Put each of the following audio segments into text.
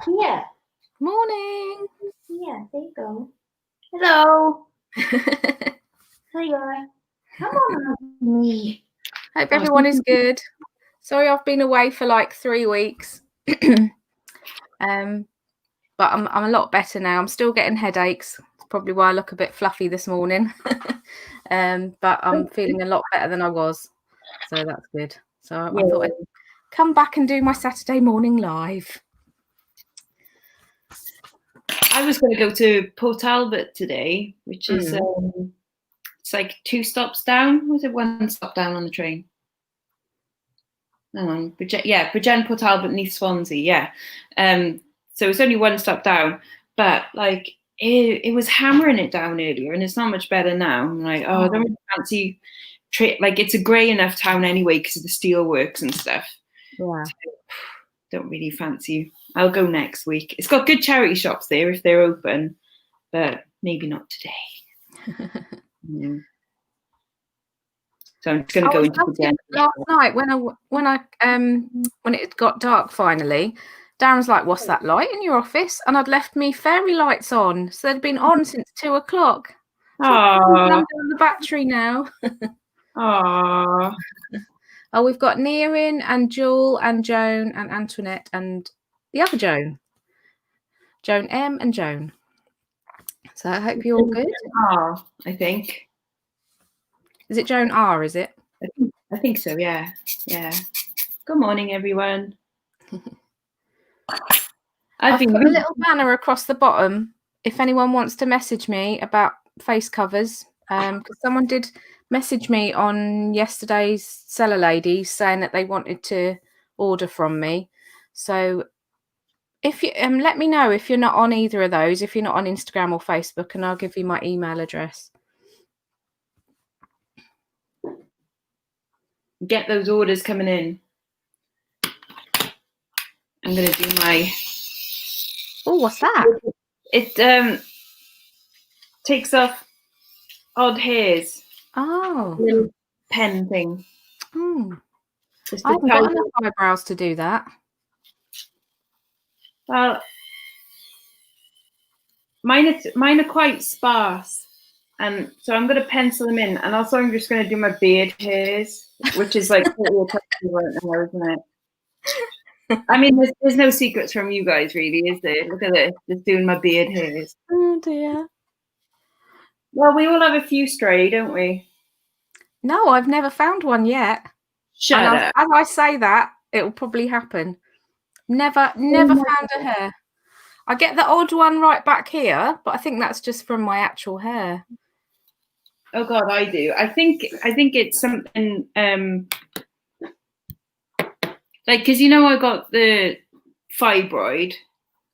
Yeah. Morning. Yeah, there you go. Hello. There you are. Come on, me. Hope everyone is good. Sorry I've been away for like 3 weeks. But I'm a lot better now. I'm still getting headaches. It's probably why I look a bit fluffy this morning. But I'm feeling a lot better than I was. So that's good. So I thought I'd come back and do my Saturday morning live. I was going to go to Port Talbot today, which is it's like 2 stops down. Was it 1 stop down on the train? Hang on, Bridgend, Port Talbot, Neath, Swansea. Yeah, so it's only 1 stop down, but like it was hammering it down earlier, and it's not much better now. I'm like, I don't really fancy. Like it's a grey enough town anyway because of the steelworks and stuff. Yeah. So, don't really fancy. I'll go next week. It's got good charity shops there if they're open, but maybe not today. So I'm just going to go into the last night when it got dark finally. Darren's like, "What's that light in your office?" And I'd left me fairy lights on, so they'd been on since 2 o'clock. So I'm down the battery now. Aww. Oh, we've got Nia in, and Jewel, and Joan, and Antoinette, and the other Joan. Joan M and Joan. So I hope you're all good. I think. Is it Joan R, is it? I think so, yeah. Yeah. Good morning, everyone. I've put a little banner across the bottom if anyone wants to message me about face covers, because someone did message me on yesterday's Seller Ladies saying that they wanted to order from me. So if you let me know if you're not on either of those, if you're not on Instagram or Facebook, and I'll give you my email address. Get those orders coming in. I'm going to do my... Oh, what's that? It takes off odd hairs. Oh. Little pen thing. Oh. I haven't got enough eyebrows to do that. Well, mine are quite sparse, and so I'm going to pencil them in, and also I'm just going to do my beard hairs, which is like totally right now, isn't it? I mean, there's no secrets from you guys, really, is there? Look at this, just doing my beard hairs. Oh dear. Well, we all have a few stray, don't we? No, I've never found one yet. Shut up. As I say that, it will probably happen. Never found a hair. I get the odd one right back here, but I think that's just from my actual hair. Oh God, I do. I think it's something like, because I got the fibroid.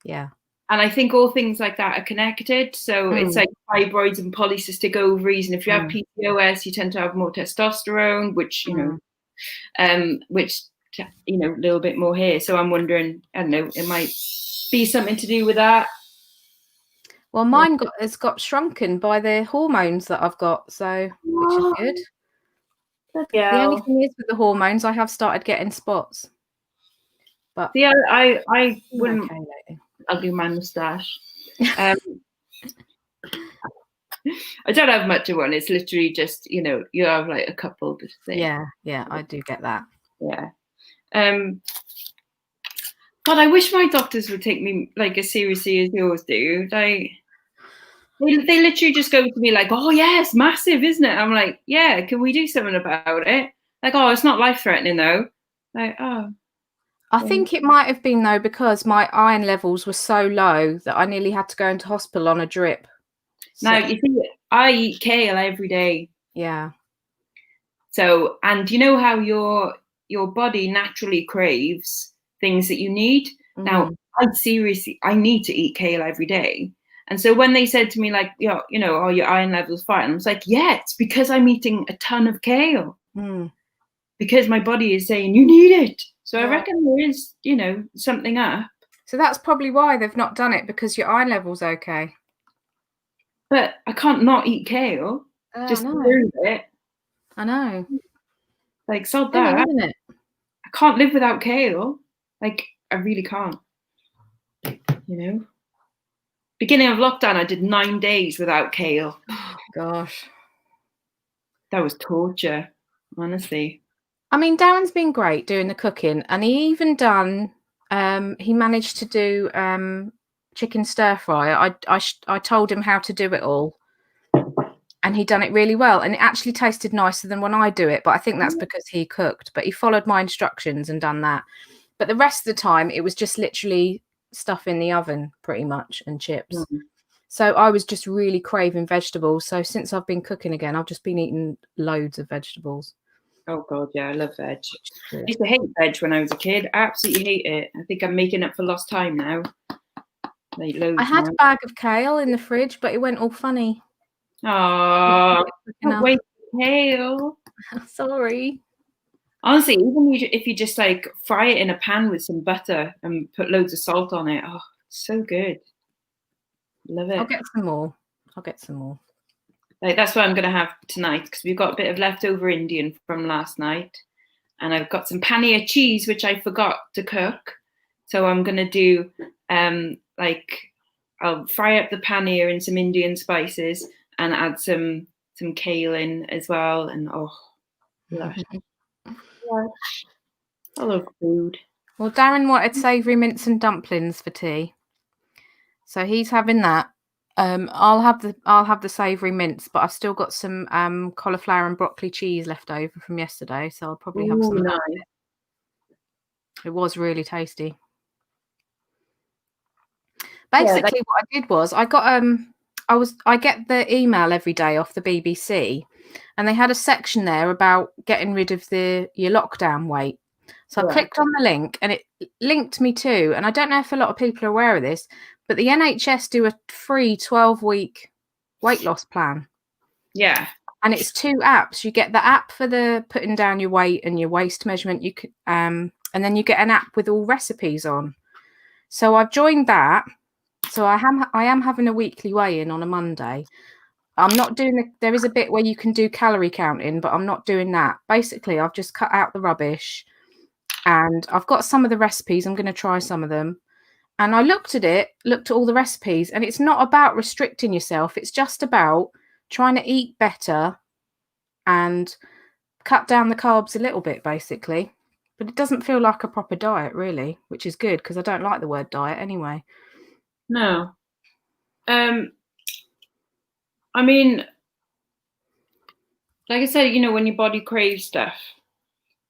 Yeah. And I think all things like that are connected. So it's like fibroids and polycystic ovaries. And if you have PCOS, you tend to have more testosterone, which, a little bit more hair. So I'm wondering, I don't know, it might be something to do with that. Well, mine has got shrunken by the hormones that I've got, so which is good. Yeah. The only thing is with the hormones, I have started getting spots. But yeah, I wouldn't. Okay, I'll do my moustache. I don't have much of one. It's literally just, you have like a couple. Yeah, I do get that. Yeah. But I wish my doctors would take me like as seriously as yours do. Like, they literally just go to me like, "Oh yeah, it's massive, isn't it?" I'm like, "Yeah, can we do something about it?" Like, "Oh, it's not life-threatening though." Like, "Oh." I think it might have been though because my iron levels were so low that I nearly had to go into hospital on a drip. Now you see, I eat kale every day. Yeah. So, and you know how your body naturally craves things that you need. Now, I need to eat kale every day. And so when they said to me like, "Oh, your iron levels fine," I was like, "Yeah, it's because I'm eating a ton of kale." Because my body is saying you need it. So I reckon there is, something up. So that's probably why they've not done it, because your iron level's okay. But I can't not eat kale. Just to prove it. I know. Like, sod that. Isn't it? I can't live without kale. Like, I really can't. you know. Beginning of lockdown, I did 9 days without kale. Oh, gosh. That was torture, honestly. I mean, Darren's been great doing the cooking, and he even done. He managed to do chicken stir fry. I told him how to do it all, and he done it really well. And it actually tasted nicer than when I do it. But I think that's because he cooked. But he followed my instructions and done that. But the rest of the time, it was just literally stuff in the oven, pretty much, and chips. Mm. So I was just really craving vegetables. So since I've been cooking again, I've just been eating loads of vegetables. Oh God, yeah, I love veg. I used to hate veg when I was a kid. I absolutely hate it. I think I'm making up for lost time now. Like loads I had now. a bag of kale in the fridge, but it went all funny. Oh, can't wait for kale. Sorry. Honestly, even if you just like fry it in a pan with some butter and put loads of salt on it, oh, it's so good. Love it. I'll get some more. I'll get some more. Like that's what I'm gonna have tonight because we've got a bit of leftover Indian from last night, and I've got some paneer cheese which I forgot to cook. So I'm gonna do like I'll fry up the paneer in some Indian spices and add some kale in as well, and oh, lush. I love food. Well, Darren wanted savoury mince and dumplings for tea, so he's having that. I'll have the savoury mince, but I've still got some cauliflower and broccoli cheese left over from yesterday, so I'll probably have some. Nice. It was really tasty. Basically, what I did was I got I get the email every day off the BBC, and they had a section there about getting rid of your lockdown weight. So I clicked on the link, and it linked me to, and I don't know if a lot of people are aware of this, but the NHS do a free 12-week weight loss plan. Yeah. And it's 2 apps. You get the app for the putting down your weight and your waist measurement. You could, and then you get an app with all recipes on. So I've joined that. So I am having a weekly weigh-in on a Monday. I'm not doing there is a bit where you can do calorie counting, but I'm not doing that. Basically, I've just cut out the rubbish, and I've got some of the recipes. I'm going to try some of them. And I looked at all the recipes, and it's not about restricting yourself. It's just about trying to eat better and cut down the carbs a little bit, basically. But it doesn't feel like a proper diet, really, which is good because I don't like the word diet anyway. No. I mean, like I said, when your body craves stuff,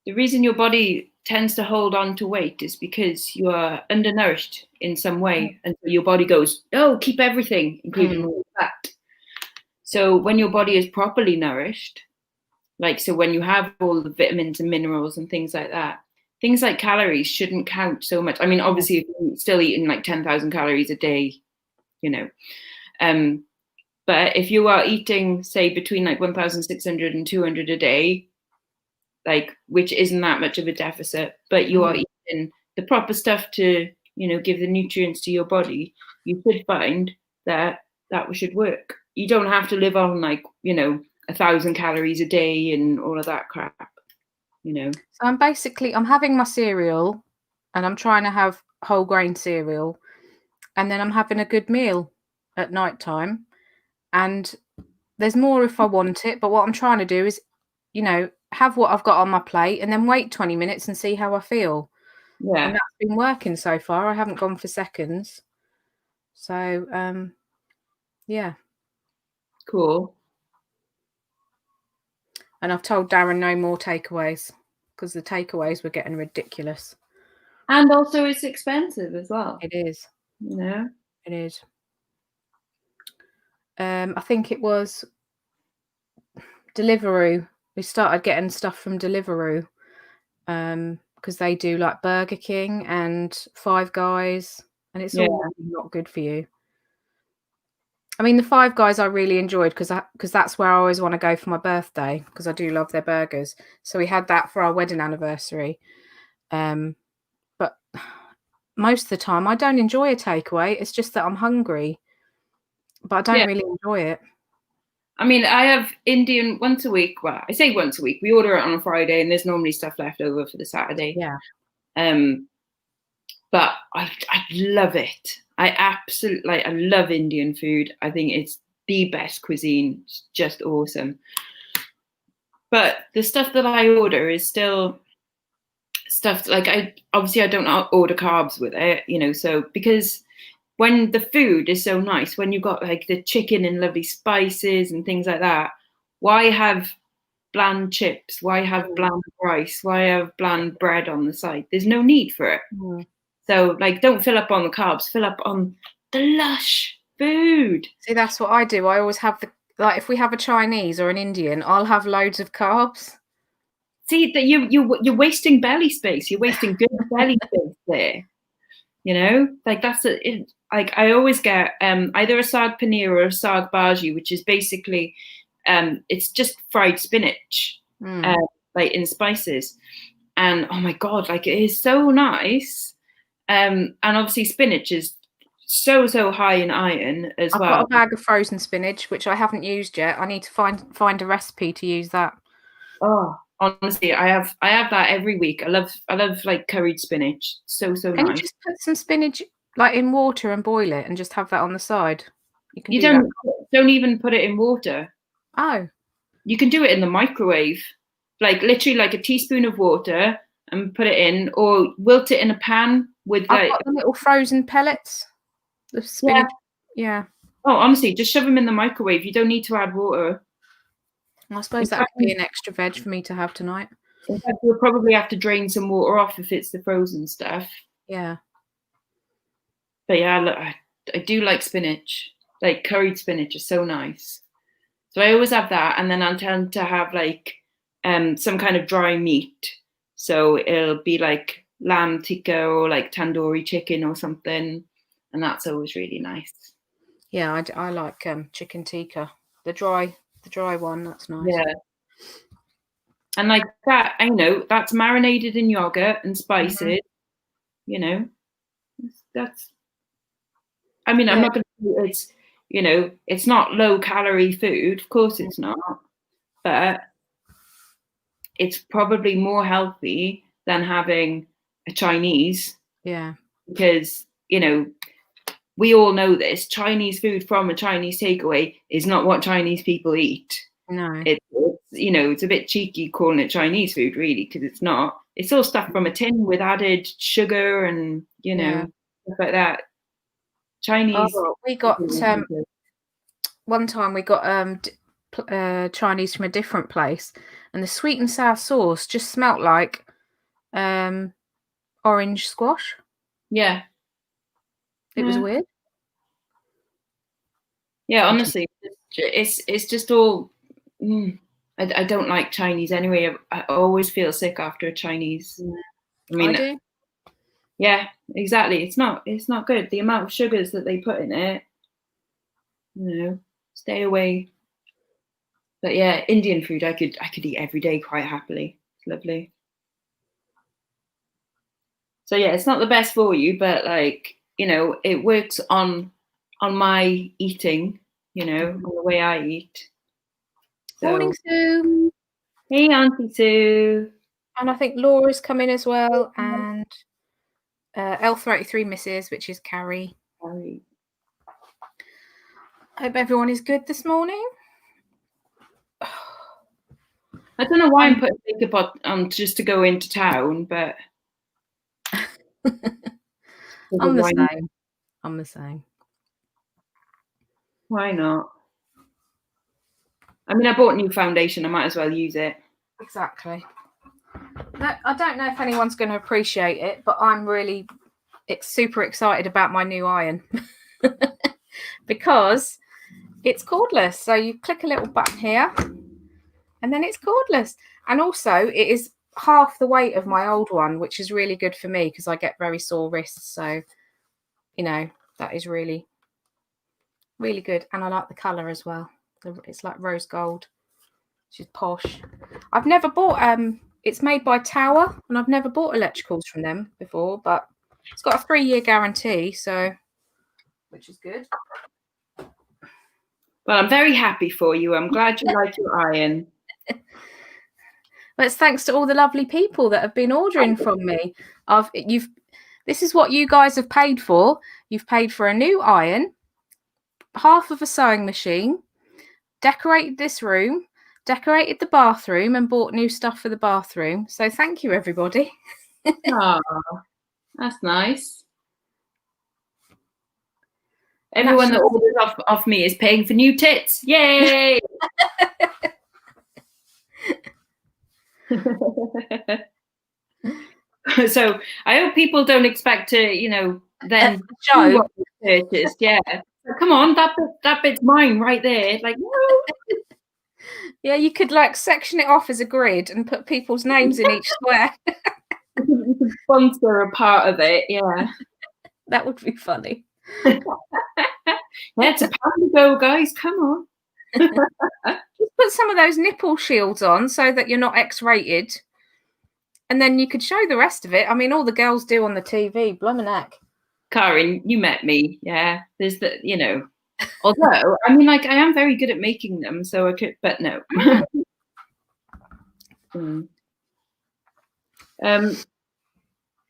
the reason your body tends to hold on to weight is because you are undernourished in some way. And so your body goes, oh, keep everything, including all fat. So when your body is properly nourished, so when you have all the vitamins and minerals and things like that, things like calories shouldn't count so much. I mean, obviously, if you're still eating like 10,000 calories a day, but if you are eating, say, between like 1,600 and 200 a day, which isn't that much of a deficit, but you are eating the proper stuff to, give the nutrients to your body, you should find that should work. You don't have to live on 1,000 calories a day and all of that crap, So I'm having my cereal, and I'm trying to have whole grain cereal, and then I'm having a good meal at night time. And there's more if I want it, but what I'm trying to do is, have what I've got on my plate and then wait 20 minutes and see how I feel. Yeah. And that's been working so far. I haven't gone for seconds. So, yeah. Cool. And I've told Darren no more takeaways because the takeaways were getting ridiculous. And also it's expensive as well. It is. It is. I think it was Deliveroo. We started getting stuff from Deliveroo because they do like Burger King and Five Guys, and it's all not good for you. I mean, the Five Guys I really enjoyed because that's where I always want to go for my birthday because I do love their burgers. So we had that for our wedding anniversary. But most of the time I don't enjoy a takeaway. It's just that I'm hungry, but I don't really enjoy it. I mean, I have Indian once a week. Well, I say once a week. We order it on a Friday, and there's normally stuff left over for the Saturday. Yeah. But I love it. I love Indian food. I think it's the best cuisine. It's just awesome. But the stuff that I order is still stuff like I don't order carbs with it, so because when the food is so nice, when you've got like the chicken and lovely spices and things like that, why have bland chips? Why have bland rice? Why have bland bread on the side? There's no need for it. So like, don't fill up on the carbs, fill up on the lush food. See, that's what I do. I always have if we have a Chinese or an Indian, I'll have loads of carbs. See that you're wasting belly space. You're wasting good belly space there. Like that's like I always get either a saag paneer or a saag bhaji, which is basically it's just fried spinach, like in spices. And oh my god, like it is so nice. And obviously spinach is so high in iron as well. I've got a bag of frozen spinach which I haven't used yet. I need to find a recipe to use that. Oh, honestly, I have that every week. I love like curried spinach. So nice. Can you just put some spinach like in water and boil it and just have that on the side? You don't even put it in water. Oh. You can do it in the microwave. Like literally like a teaspoon of water and put it in, or wilt it in a pan with like I've got the little frozen pellets. The spinach. Yeah. Oh, honestly, just shove them in the microwave. You don't need to add water. I suppose that could be an extra veg for me to have tonight. In fact, we'll probably have to drain some water off if it's the frozen stuff. Yeah. But yeah, look, I do like spinach. Like curried spinach is so nice. So I always have that, and then I tend to have like some kind of dry meat. So it'll be like lamb tikka or like tandoori chicken or something, and that's always really nice. Yeah, I like chicken tikka, the dry one. That's nice. Yeah, and like that, that's marinated in yogurt and spices. That's. I mean, I'm not going to. It's not low calorie food. Of course, it's not, but it's probably more healthy than having a Chinese. Yeah, because we all know this. Chinese food from a Chinese takeaway is not what Chinese people eat. No, it's a bit cheeky calling it Chinese food, really, because it's not. It's all stuff from a tin with added sugar and stuff like that. Chinese. Oh, we got one time we got Chinese from a different place, and the sweet and sour sauce just smelt like orange squash. Yeah, it was weird. Yeah, honestly, it's just all. I don't like Chinese anyway. I always feel sick after a Chinese. I mean, I do. Yeah, exactly. It's not good. The amount of sugars that they put in it, stay away. But yeah, Indian food I could eat every day quite happily. It's lovely. So yeah, it's not the best for you, but like, it works on my eating, on the way I eat. So, morning, Sue. Hey, Auntie Sue. And I think Laura's come in as well, and L33 Mrs., which is Carrie. Carrie. Hope everyone is good this morning. I don't know why I'm putting makeup on just to go into town, but I'm the same. Why not? I mean, I bought new foundation. I might as well use it. Exactly. No, I don't know if anyone's going to appreciate it, but I'm really super excited about my new iron because it's cordless. So you click a little button here and then it's cordless. And also it is half the weight of my old one, which is really good for me because I get very sore wrists. So, that is really, really good. And I like the colour as well. It's like rose gold, which is posh. I've never bought, it's made by Tower, and I've never bought electricals from them before, but it's got a 3-year guarantee, so, which is good. Well, I'm very happy for you. I'm glad you like your iron. Well, it's thanks to all the lovely people that have been ordering from me. This is what you guys have paid for. You've paid for a new iron, half of a sewing machine, decorated this room, decorated the bathroom, and bought new stuff for the bathroom. So thank you, everybody. Oh, that's nice. Everyone that orders off me is paying for new tits. Yay! So I hope people don't expect to, then show what they purchased. Yeah. Come on, that bit's mine right there. Like, no. Yeah, you could like section it off as a grid and put people's names in each square. You could sponsor a part of it, yeah. That would be funny. It's a pound to go, guys. Come on. Just put some of those nipple shields on so that you're not X-rated. And then you could show the rest of it. I mean, all the girls do on the TV. Blummin' heck. Karen, you met me, yeah. There's although, I mean, like, I am very good at making them, so I could, but no.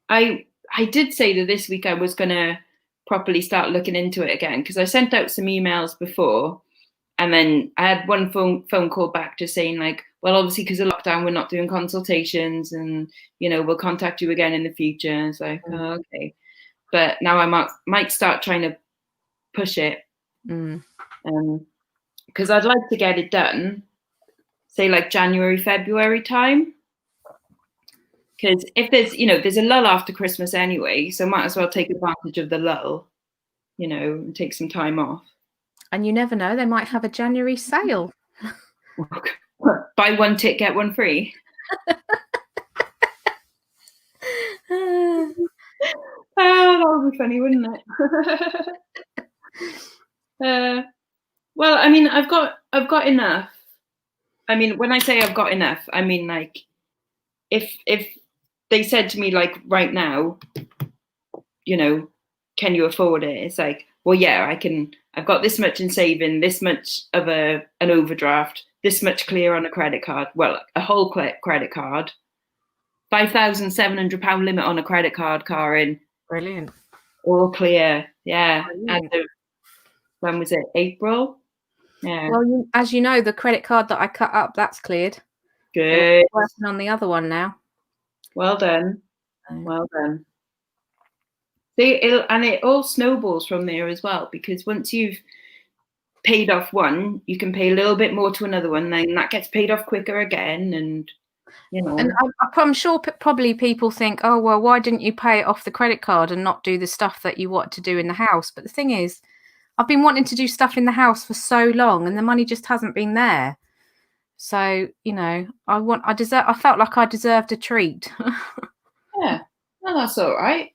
I did say that this week I was going to properly start looking into it again, because I sent out some emails before, and then I had one phone call back just saying, like, well, obviously because of lockdown, we're not doing consultations, and, we'll contact you again in the future. And it's like, oh, okay. But now I might start trying to push it, because I'd like to get it done, say like January, February time. Because if there's a lull after Christmas anyway, so might as well take advantage of the lull, and take some time off. And you never know, they might have a January sale. Buy one tit, get one free. Oh, that would be funny, wouldn't it? Well, I mean, I've got enough. I mean, when I say I've got enough, I mean, like, if they said to me, like, right now, can you afford it? It's like, well, yeah, I can. I've got this much in saving, this much of an overdraft, this much clear on a credit card. Well, a whole credit card. £5,700 limit on a credit card, Karen. Brilliant. All clear. Yeah. And when was it? April? Yeah. Well, as you know, the credit card that I cut up, that's cleared. Good. I'm working on the other one now. Well done. Well done. See, it all snowballs from there as well, because once you've paid off one, you can pay a little bit more to another one, then that gets paid off quicker again, and And I'm sure probably people think, oh, well, why didn't you pay it off the credit card and not do the stuff that you want to do in the house? But the thing is, I've been wanting to do stuff in the house for so long, and the money just hasn't been there. So, I felt like I deserved a treat. Yeah, well, that's all right.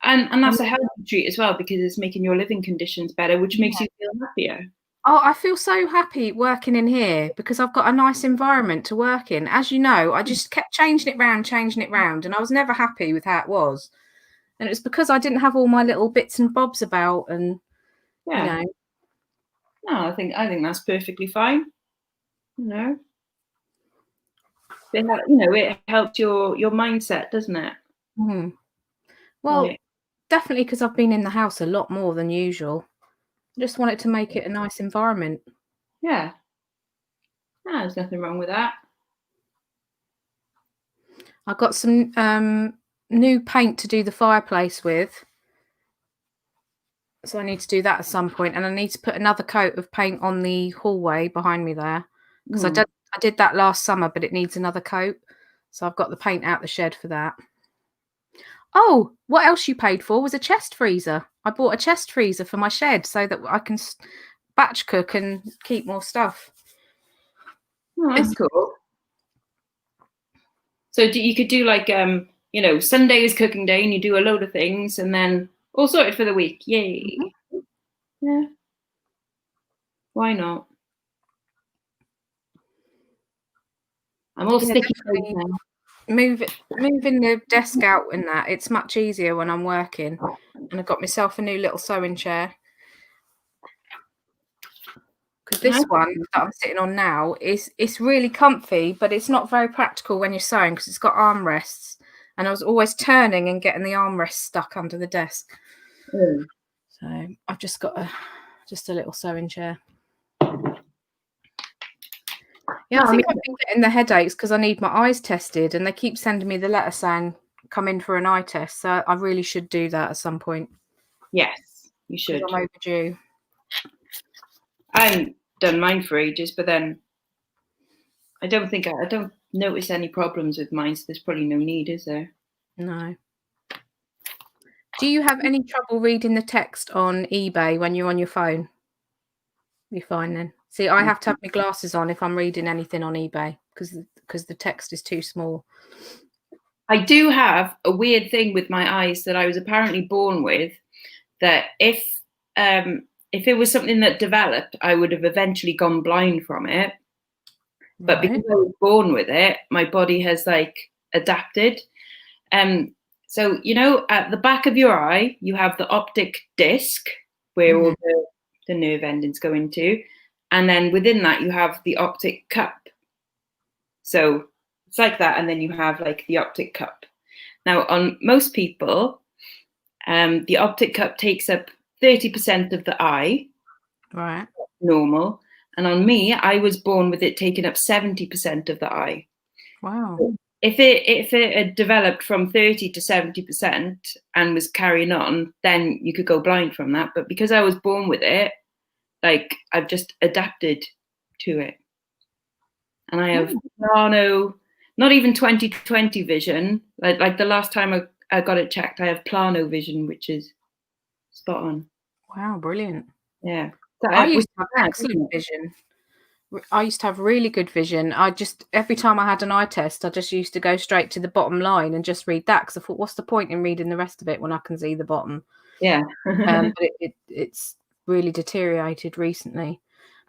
And that's a healthy treat as well, because it's making your living conditions better, which makes you feel happier. Oh, I feel so happy working in here because I've got a nice environment to work in. As you know, I just kept changing it round, and I was never happy with how it was. And it was because I didn't have all my little bits and bobs about, and No, I think that's perfectly fine. It helps your mindset, doesn't it? Mm-hmm. Well, definitely because I've been in the house a lot more than usual. I just wanted to make it a nice environment. Yeah. No, there's nothing wrong with that. I got some new paint to do the fireplace with. So I need to do that at some point, and I need to put another coat of paint on the hallway behind me there, because I did that last summer, but it needs another coat. So I've got the paint out the shed for that. Oh, what else you paid for was a chest freezer. I bought a chest freezer for my shed so that I can batch cook and keep more stuff. Oh, that's cool. So you could do like, Sunday is cooking day, and you do a load of things, and then all sorted for the week. Yay. Mm-hmm. Yeah. Why not? I'm all sticky now. Moving the desk out and that, it's much easier when I'm working. And I've got myself a new little sewing chair. Because this one that I'm sitting on now it's really comfy, but it's not very practical when you're sewing because it's got armrests. and I was always turning and getting the armrest stuck under the desk. Mm. So I've just got a little sewing chair. Yeah, I think I've been getting the headaches because I need my eyes tested, and they keep sending me the letter saying come in for an eye test. So I really should do that at some point. Yes, you should. I'm overdue. I haven't done mine for ages, but then I don't notice any problems with mine, so there's probably no need, is there? No. Do you have any trouble reading the text on eBay when you're on your phone? You're fine then. See, I have to have my glasses on if I'm reading anything on eBay because the text is too small. I do have a weird thing with my eyes that I was apparently born with, that if it was something that developed, I would have eventually gone blind from it. But because I was born with it, my body has like adapted. So, you know, at the back of your eye, you have the optic disc where all the nerve endings go into. And then within that, you have the optic cup. So it's like that. And then you have like the optic cup. Now, on most people, the optic cup takes up 30% of the eye. Right. Normal. And on me, I was born with it taking up 70% of the eye. Wow. If it had developed from 30 to 70% and was carrying on, then you could go blind from that. But because I was born with it, like I've just adapted to it. And I have plano, not even 20/20 vision. Like the last time I got it checked, I have plano vision, which is spot on. Wow, brilliant. Yeah. I used to have excellent vision. I used to have really good vision. Every time I had an eye test, I just used to go straight to the bottom line and just read that, because I thought, what's the point in reading the rest of it when I can see the bottom? Yeah. But it's really deteriorated recently.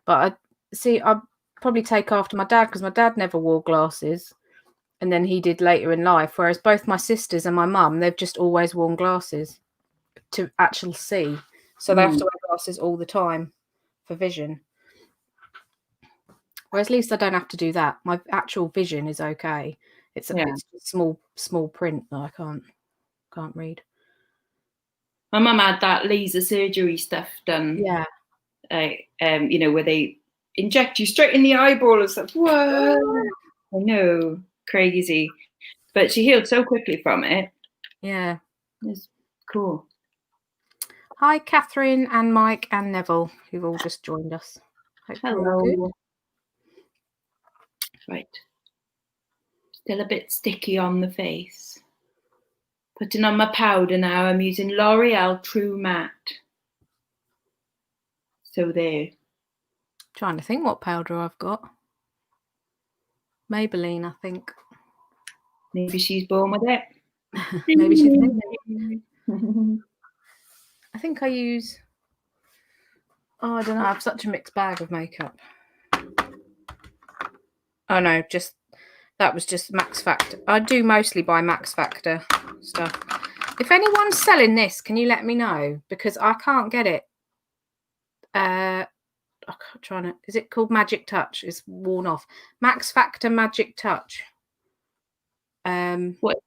But I probably take after my dad, because my dad never wore glasses, and then he did later in life. Whereas both my sisters and my mum, they've just always worn glasses to actually see. So they have to wear glasses all the time for vision. Whereas at least I don't have to do that. My actual vision is okay. It's small print that I can't read. My mum had that laser surgery stuff done. Yeah. You know, where they inject you straight in the eyeball and stuff. Whoa! I know, crazy. But she healed so quickly from it. Yeah. It's cool. Hi, Catherine and Mike and Neville, who've all just joined us. Hope you're all good. Right. Still a bit sticky on the face. Putting on my powder now. I'm using L'Oreal True Matte. So there. Trying to think what powder I've got. Maybelline, I think. Maybe she's born with it. Maybe she's Maybelline. I think I use... Oh, I don't know. I have such a mixed bag of makeup. Oh, no. That was just Max Factor. I do mostly buy Max Factor stuff. If anyone's selling this, can you let me know? Because I can't get it. Is it called Magic Touch? It's worn off. Max Factor Magic Touch. What?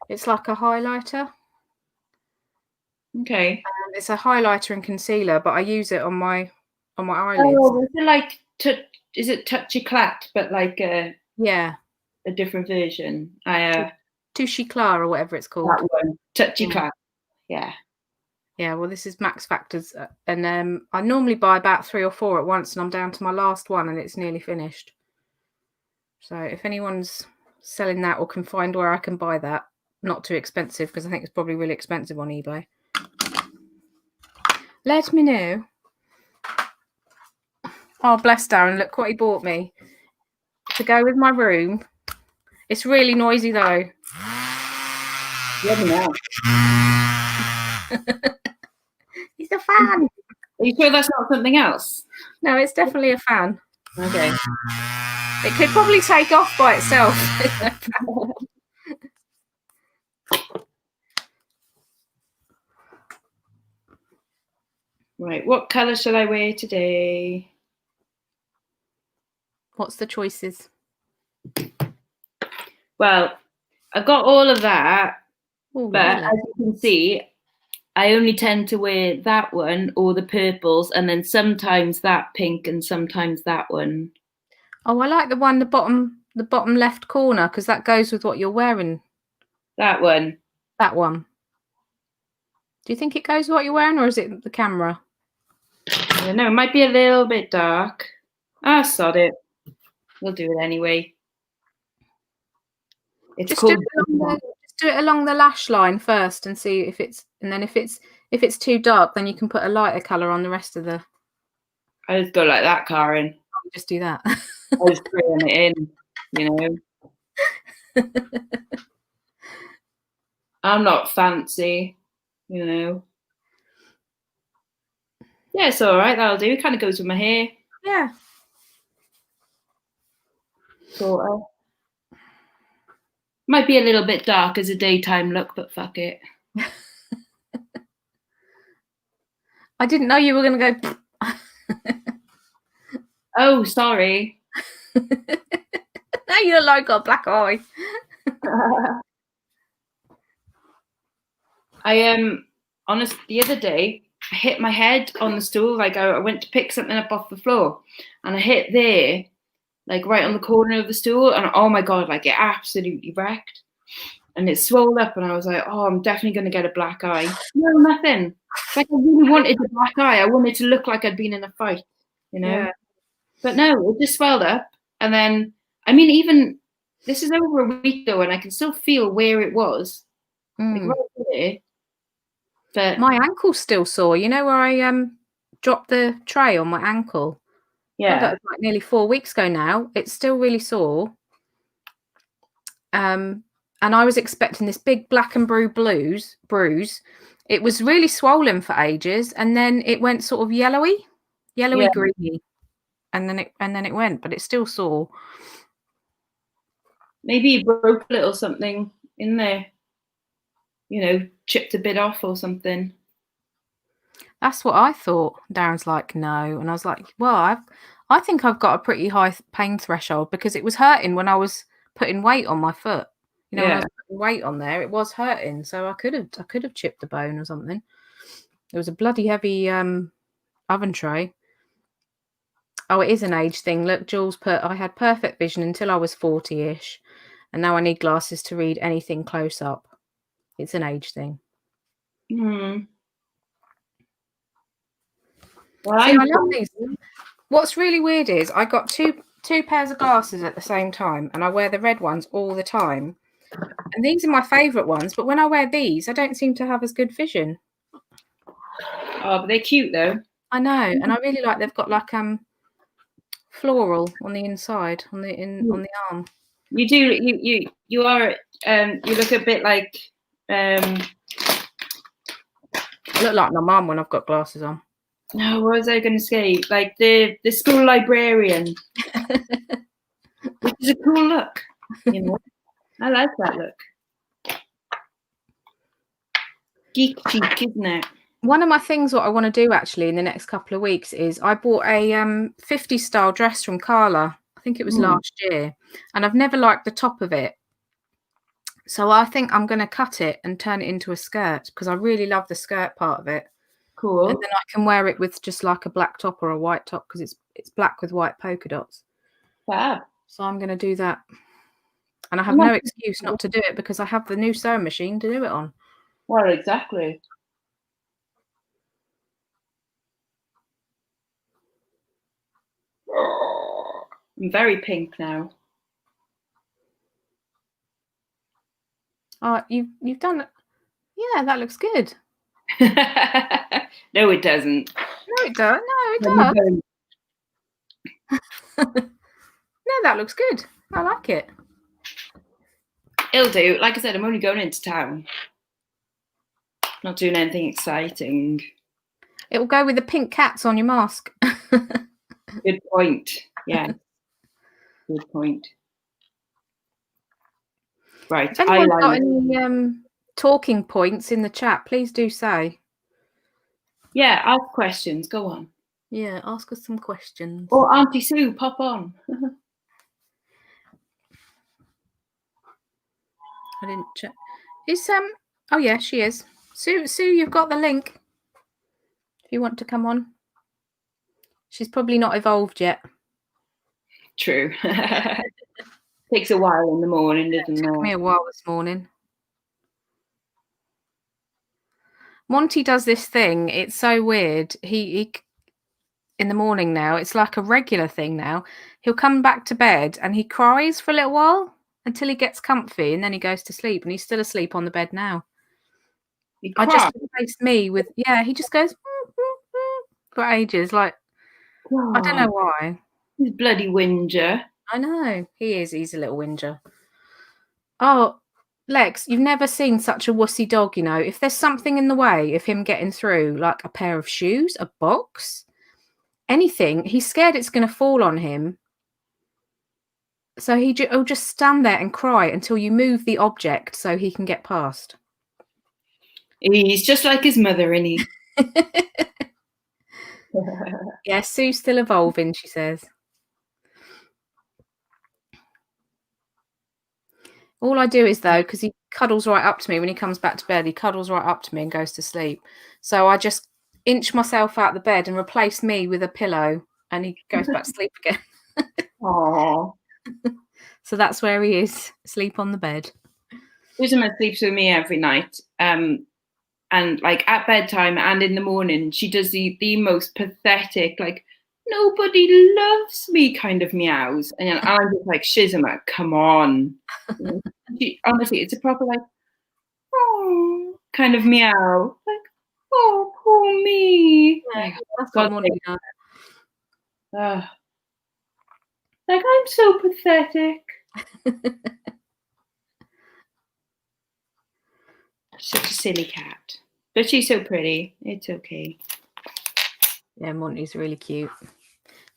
It's like a highlighter. Okay. It's a highlighter and concealer, but I use it on my eyelids. Oh, is it like is it Touchy Clat, but like a different version? Touchy Cla or whatever it's called. That one, Touchy Clat. Yeah. Yeah, well, this is Max Factors, and I normally buy about 3 or 4 at once, and I'm down to my last one, and it's nearly finished. So if anyone's selling that or can find where I can buy that, not too expensive, because I think it's probably really expensive on eBay, let me know. Oh, bless Darren, look what he bought me to go with my room. It's really noisy though. Yeah, now. It's a fan. Are you sure that's not something else? No, it's definitely a fan. Okay. It could probably take off by itself. Right, what colour shall I wear today? What's the choices? Well, I've got all of that, Oh, but lovely. as you can see, I only tend to wear that one or the purples, and then sometimes that pink and sometimes that one. Oh, I like the one, the bottom left corner, because that goes with what you're wearing. That one. That one. Do you think it goes with what you're wearing, or is it the camera? I don't know, it might be a little bit dark. Ah, sod it. We'll do it anyway. It's Just called. do it along the lash line first and see if it's, and then if it's too dark, then you can put a lighter colour on the rest of the. I just go like that, Karen. Just do that. I just throwing it in, you know. I'm not fancy, you know. Yeah, it's all right. That'll do. It kind of goes with my hair. Yeah. Sort of. Might be a little bit dark as a daytime look, but fuck it. I didn't know you were going to go. Oh, sorry. Now you look like a black eye. Honest, the other day I hit my head on the stool. Like I went to pick something up off the floor, and I hit there, like right on the corner of the stool, and oh my god, like it absolutely wrecked, and it swelled up, and I was like, oh, I'm definitely gonna get a black eye. No, nothing. Like I really wanted a black eye. I wanted to look like I'd been in a fight, you know. Yeah. But no, it just swelled up, and then I mean, even this is over a week ago, and I can still feel where it was, like right there. But my ankle's still sore. You know where I dropped the tray on my ankle? yeah, that was like nearly 4 weeks ago now. It's still really sore. And I was expecting this big black and blue bruise. It was really swollen for ages, and then it went sort of yellowy greeny, and then it went, but it's still sore. Maybe you broke a little something in there, you know, chipped a bit off or something. That's what I thought. Darren's like, no, and I was like, well, I think I've got a pretty high pain threshold, because it was hurting when I was putting weight on my foot. You know, when I was putting weight on there, it was hurting. So I could have chipped a bone or something. It was a bloody heavy oven tray. Oh, it is an age thing. Look, Jules put, I had perfect vision until I was 40-ish, and now I need glasses to read anything close up. It's an age thing. Well, See, I love these. What's really weird is I got two pairs of glasses at the same time, and I wear the red ones all the time. And these are my favourite ones, but when I wear these, I don't seem to have as good vision. Oh, but they're cute though. I know, and I really like they've got like floral on the inside, on the arm. You do. You are. You look a bit like. I look like my mum when I've got glasses on. No, what was I going to say? Like the school librarian, which is a cool look. You know, I like that look. Geek cheek, isn't it? One of my things what I want to do actually in the next couple of weeks is I bought a 50s style dress from Carla. I think it was last year, and I've never liked the top of it. So I think I'm going to cut it and turn it into a skirt, because I really love the skirt part of it. Cool. And then I can wear it with just like a black top or a white top, because it's black with white polka dots. Fab. So I'm going to do that. And I have no excuse not to do it, because I have the new sewing machine to do it on. Well, exactly. I'm very pink now. Oh, you've done it. Yeah, that looks good. No, it doesn't. No, it does. No, it does. No, that looks good. I like it. It'll do. Like I said, I'm only going into town. Not doing anything exciting. It will go with the pink cats on your mask. Good point. Yeah. Good point. Right. If anyone's got any talking points in the chat, please do say. Yeah, ask questions. Go on. Yeah, ask us some questions. Or Auntie Sue, pop on. I didn't check. Is oh yeah, she is. Sue, you've got the link. If you want to come on. She's probably not evolved yet. True. Takes a while in the morning, doesn't it? It took me a while this morning. Monty does this thing. It's so weird. He in the morning now, it's like a regular thing now. He'll come back to bed and he cries for a little while until he gets comfy, and then he goes to sleep, and he's still asleep on the bed now. I just replaced me with, yeah, he just goes for ages. Like, I don't know why. He's bloody whinger. I know. He is. He's a little whinger. Oh, Lex, you've never seen such a wussy dog, you know. If there's something in the way of him getting through, like a pair of shoes, a box, anything, he's scared it's going to fall on him. So he'll just stand there and cry until you move the object so he can get past. He's just like his mother, isn't he? Yeah, Sue's still evolving, she says. All I do is, though, because he cuddles right up to me when he comes back to bed, he cuddles right up to me and goes to sleep. So I just inch myself out the bed and replace me with a pillow, and he goes back to sleep again. Aww. So that's where he is, asleep on the bed. Susan sleeps with me every night. And like at bedtime and in the morning, she does the most pathetic, like, nobody loves me kind of meows. And I'm just like, Shizima, come on. Honestly, it's a proper like, oh, kind of meow. Like, oh, poor me. Yeah, like, that's what Monty does. Like, I'm so pathetic. Such a silly cat. But she's so pretty. It's okay. Yeah, Monty's really cute.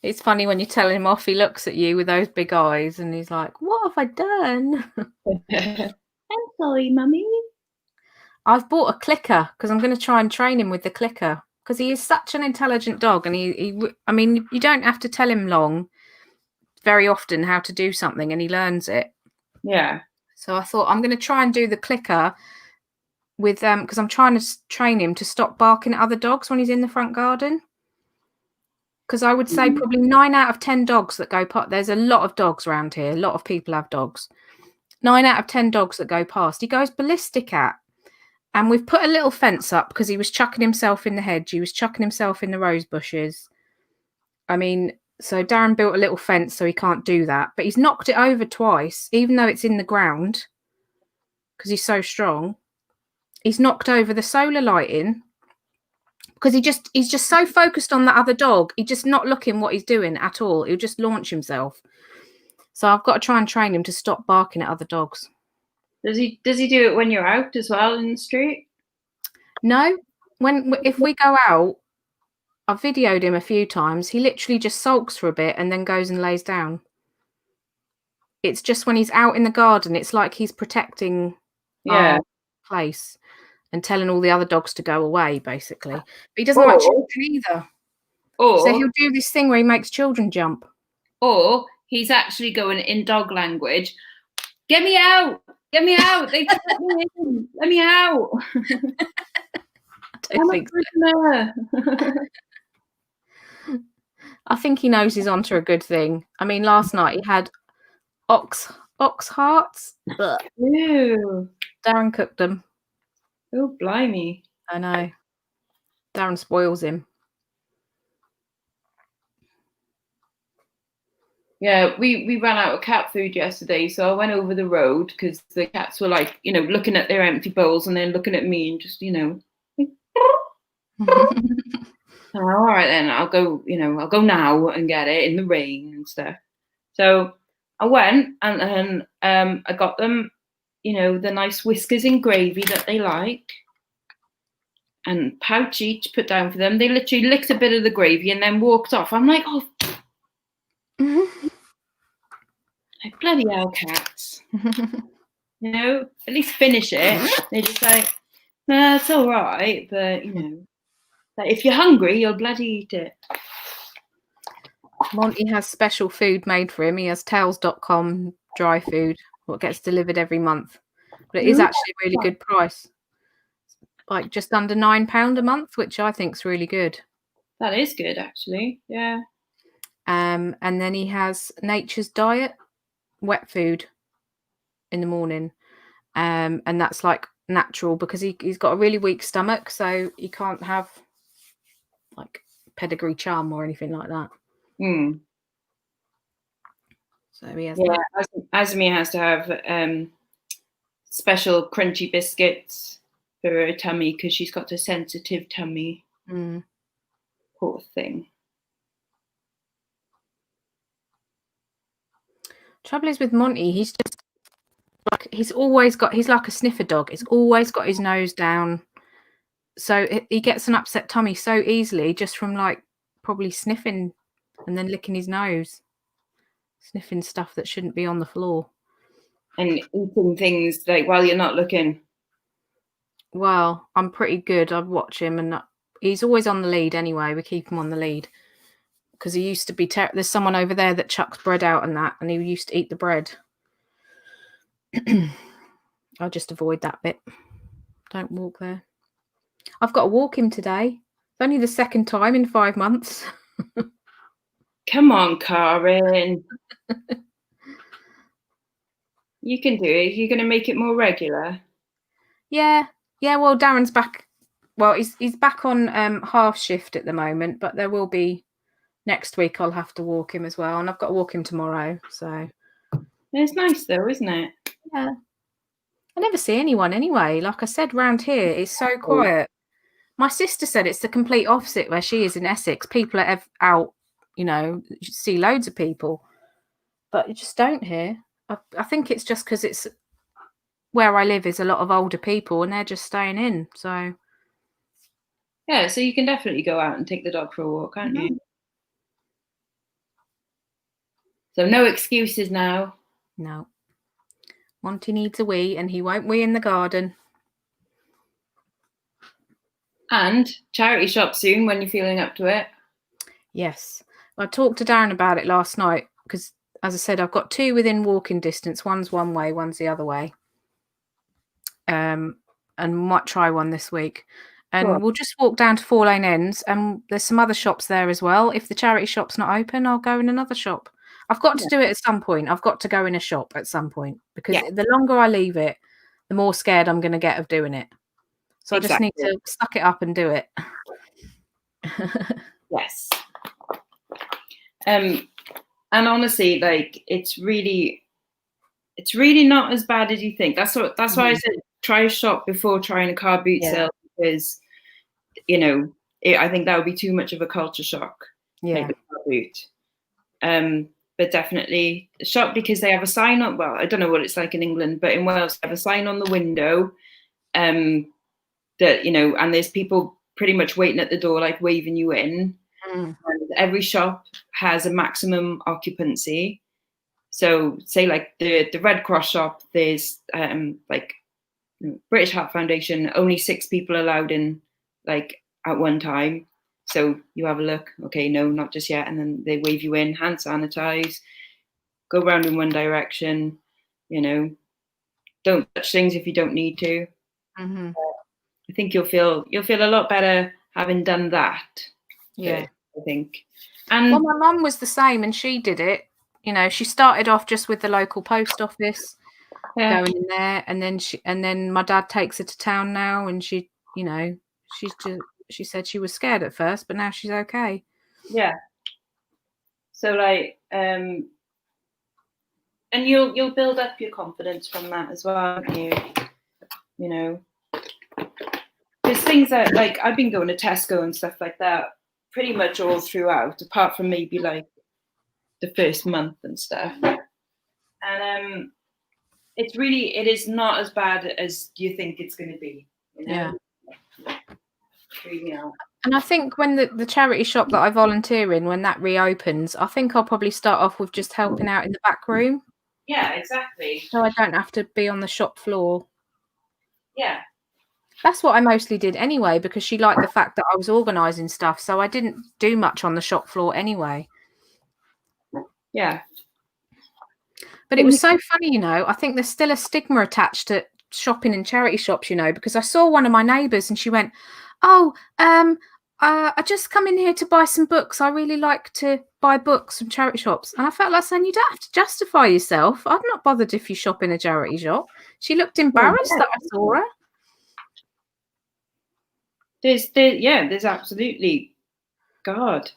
It's funny when you tell him off, he looks at you with those big eyes and he's like, what have I done? I'm sorry, Mummy. I've bought a clicker because I'm going to try and train him with the clicker, because he is such an intelligent dog, and I mean, you don't have to tell him very often how to do something, and he learns it. Yeah. So I thought I'm going to try and do the clicker with because I'm trying to train him to stop barking at other dogs when he's in the front garden. Because I would say probably 9 out of 10 dogs that go past, there's a lot of dogs around here. A lot of people have dogs. 9 out of 10 dogs that go past, he goes ballistic at. And we've put a little fence up because he was chucking himself in the hedge. He was chucking himself in the rose bushes. I mean, so Darren built a little fence so he can't do that. But he's knocked it over twice, even though it's in the ground, because he's so strong. He's knocked over the solar lighting because he's just so focused on the other dog. He's just not looking what he's doing at all. He'll just launch himself. So I've got to try and train him to stop barking at other dogs. Does he do it when you're out as well in the street? No. If we go out, I've videoed him a few times. He literally just sulks for a bit and then goes and lays down. It's just when he's out in the garden, it's like he's protecting our place and telling all the other dogs to go away, basically. But he doesn't like children either. So he'll do this thing where he makes children jump. Or he's actually going in dog language, get me out! Get me out! They let me in! Let me out! I don't think so. I think he knows he's onto a good thing. I mean, last night he had ox hearts. Ew. Darren cooked them. Oh, blimey. I know. Darren spoils him. Yeah, we ran out of cat food yesterday, so I went over the road because the cats were like, looking at their empty bowls and then looking at me and just, like, all right then, I'll go now and get it in the rain and stuff. So I went and I got them, the nice whiskers in gravy that they like, and pouch each put down for them. They literally licked a bit of the gravy and then walked off. I'm like, oh. Like, bloody hell, cats. At least finish it. They're just like, nah, it's all right, but like, if you're hungry, you'll bloody eat it. Monty has special food made for him. He has tails.com dry food, what gets delivered every month, But it is actually a really good price. Like just under £9 a month, which I think is really good. That is good, actually. Yeah. And then he has Nature's Diet, wet food in the morning. And that's like natural because he's got a really weak stomach, so he can't have like pedigree charm or anything like that. So he has that. Azmi has to have special crunchy biscuits for her tummy because she's got a sensitive tummy. Poor thing. Trouble is with Monty, he's just like he's like a sniffer dog. He's always got his nose down, so he gets an upset tummy so easily just from like probably sniffing and then licking his nose, sniffing stuff that shouldn't be on the floor, and eating things like while you're not looking. Well, I'm pretty good. I watch him, and he's always on the lead anyway. We keep him on the lead because he used to be. There's someone over there that chucks bread out and that, and he used to eat the bread. I'll just avoid that bit. Don't walk there. I've got to walk him today. It's only the second time in 5 months. Come on, Karen. You can do it. You're going to make it more regular. Yeah. Well, Darren's back. Well, he's back on half shift at the moment, but there will be next week. I'll have to walk him as well, and I've got to walk him tomorrow. So it's nice though, isn't it? Yeah. I never see anyone anyway. Like I said, round here it's so quiet. My sister said it's the complete opposite where she is in Essex. People are out, you see loads of people, but you just don't here. I think it's just because it's where I live is a lot of older people and they're just staying in. So yeah, so you can definitely go out and take the dog for a walk, can't you? So no excuses now. No. Monty needs a wee and he won't wee in the garden. And charity shop soon when you're feeling up to it. Yes. I talked to Darren about it last night because, as I said, I've got 2 within walking distance. One's one way, one's the other way. And might try one this week. And we'll just walk down to 4 Lane Ends, and there's some other shops there as well. If the charity shop's not open, I'll go in another shop. I've got to do it at some point. I've got to go in a shop at some point because the longer I leave it, the more scared I'm going to get of doing it. So I just need to suck it up and do it. Yes. And honestly, like it's really not as bad as you think. That's why I said try a shop before trying a car boot sale, because I think that would be too much of a culture shock. Yeah. Like the car boot. But definitely a shop because they have a sign on. Well, I don't know what it's like in England, but in Wales they have a sign on the window. That and there's people pretty much waiting at the door, like waving you in. And every shop has a maximum occupancy. So say like the Red Cross shop, there's like British Heart Foundation, only 6 people allowed in like at one time. So you have a look, okay, no, not just yet. And then they wave you in, hand sanitize, go round in one direction, don't touch things if you don't need to. I think you'll feel a lot better having done that. Yeah. I think. And well, my mum was the same and she did it. She started off just with the local post office, going in there, and then my dad takes her to town now, and she said she was scared at first, but now she's okay. Yeah. So like and you'll build up your confidence from that as well, there's things that like I've been going to Tesco and stuff like that pretty much all throughout, apart from maybe like the first month and stuff. And it is not as bad as you think it's going to be. Yeah. Really. And I think when the charity shop that I volunteer in, when that reopens, I think I'll probably start off with just helping out in the back room. Yeah, exactly. So I don't have to be on the shop floor. Yeah. That's what I mostly did anyway, because she liked the fact that I was organising stuff. So I didn't do much on the shop floor anyway. Yeah. But it was so funny, I think there's still a stigma attached to shopping in charity shops, you know, because I saw one of my neighbours and she went, "Oh, I just come in here to buy some books. I really like to buy books from charity shops." And I felt like saying, you don't have to justify yourself. I'm not bothered if you shop in a charity shop. She looked embarrassed that I saw her. There's absolutely, God.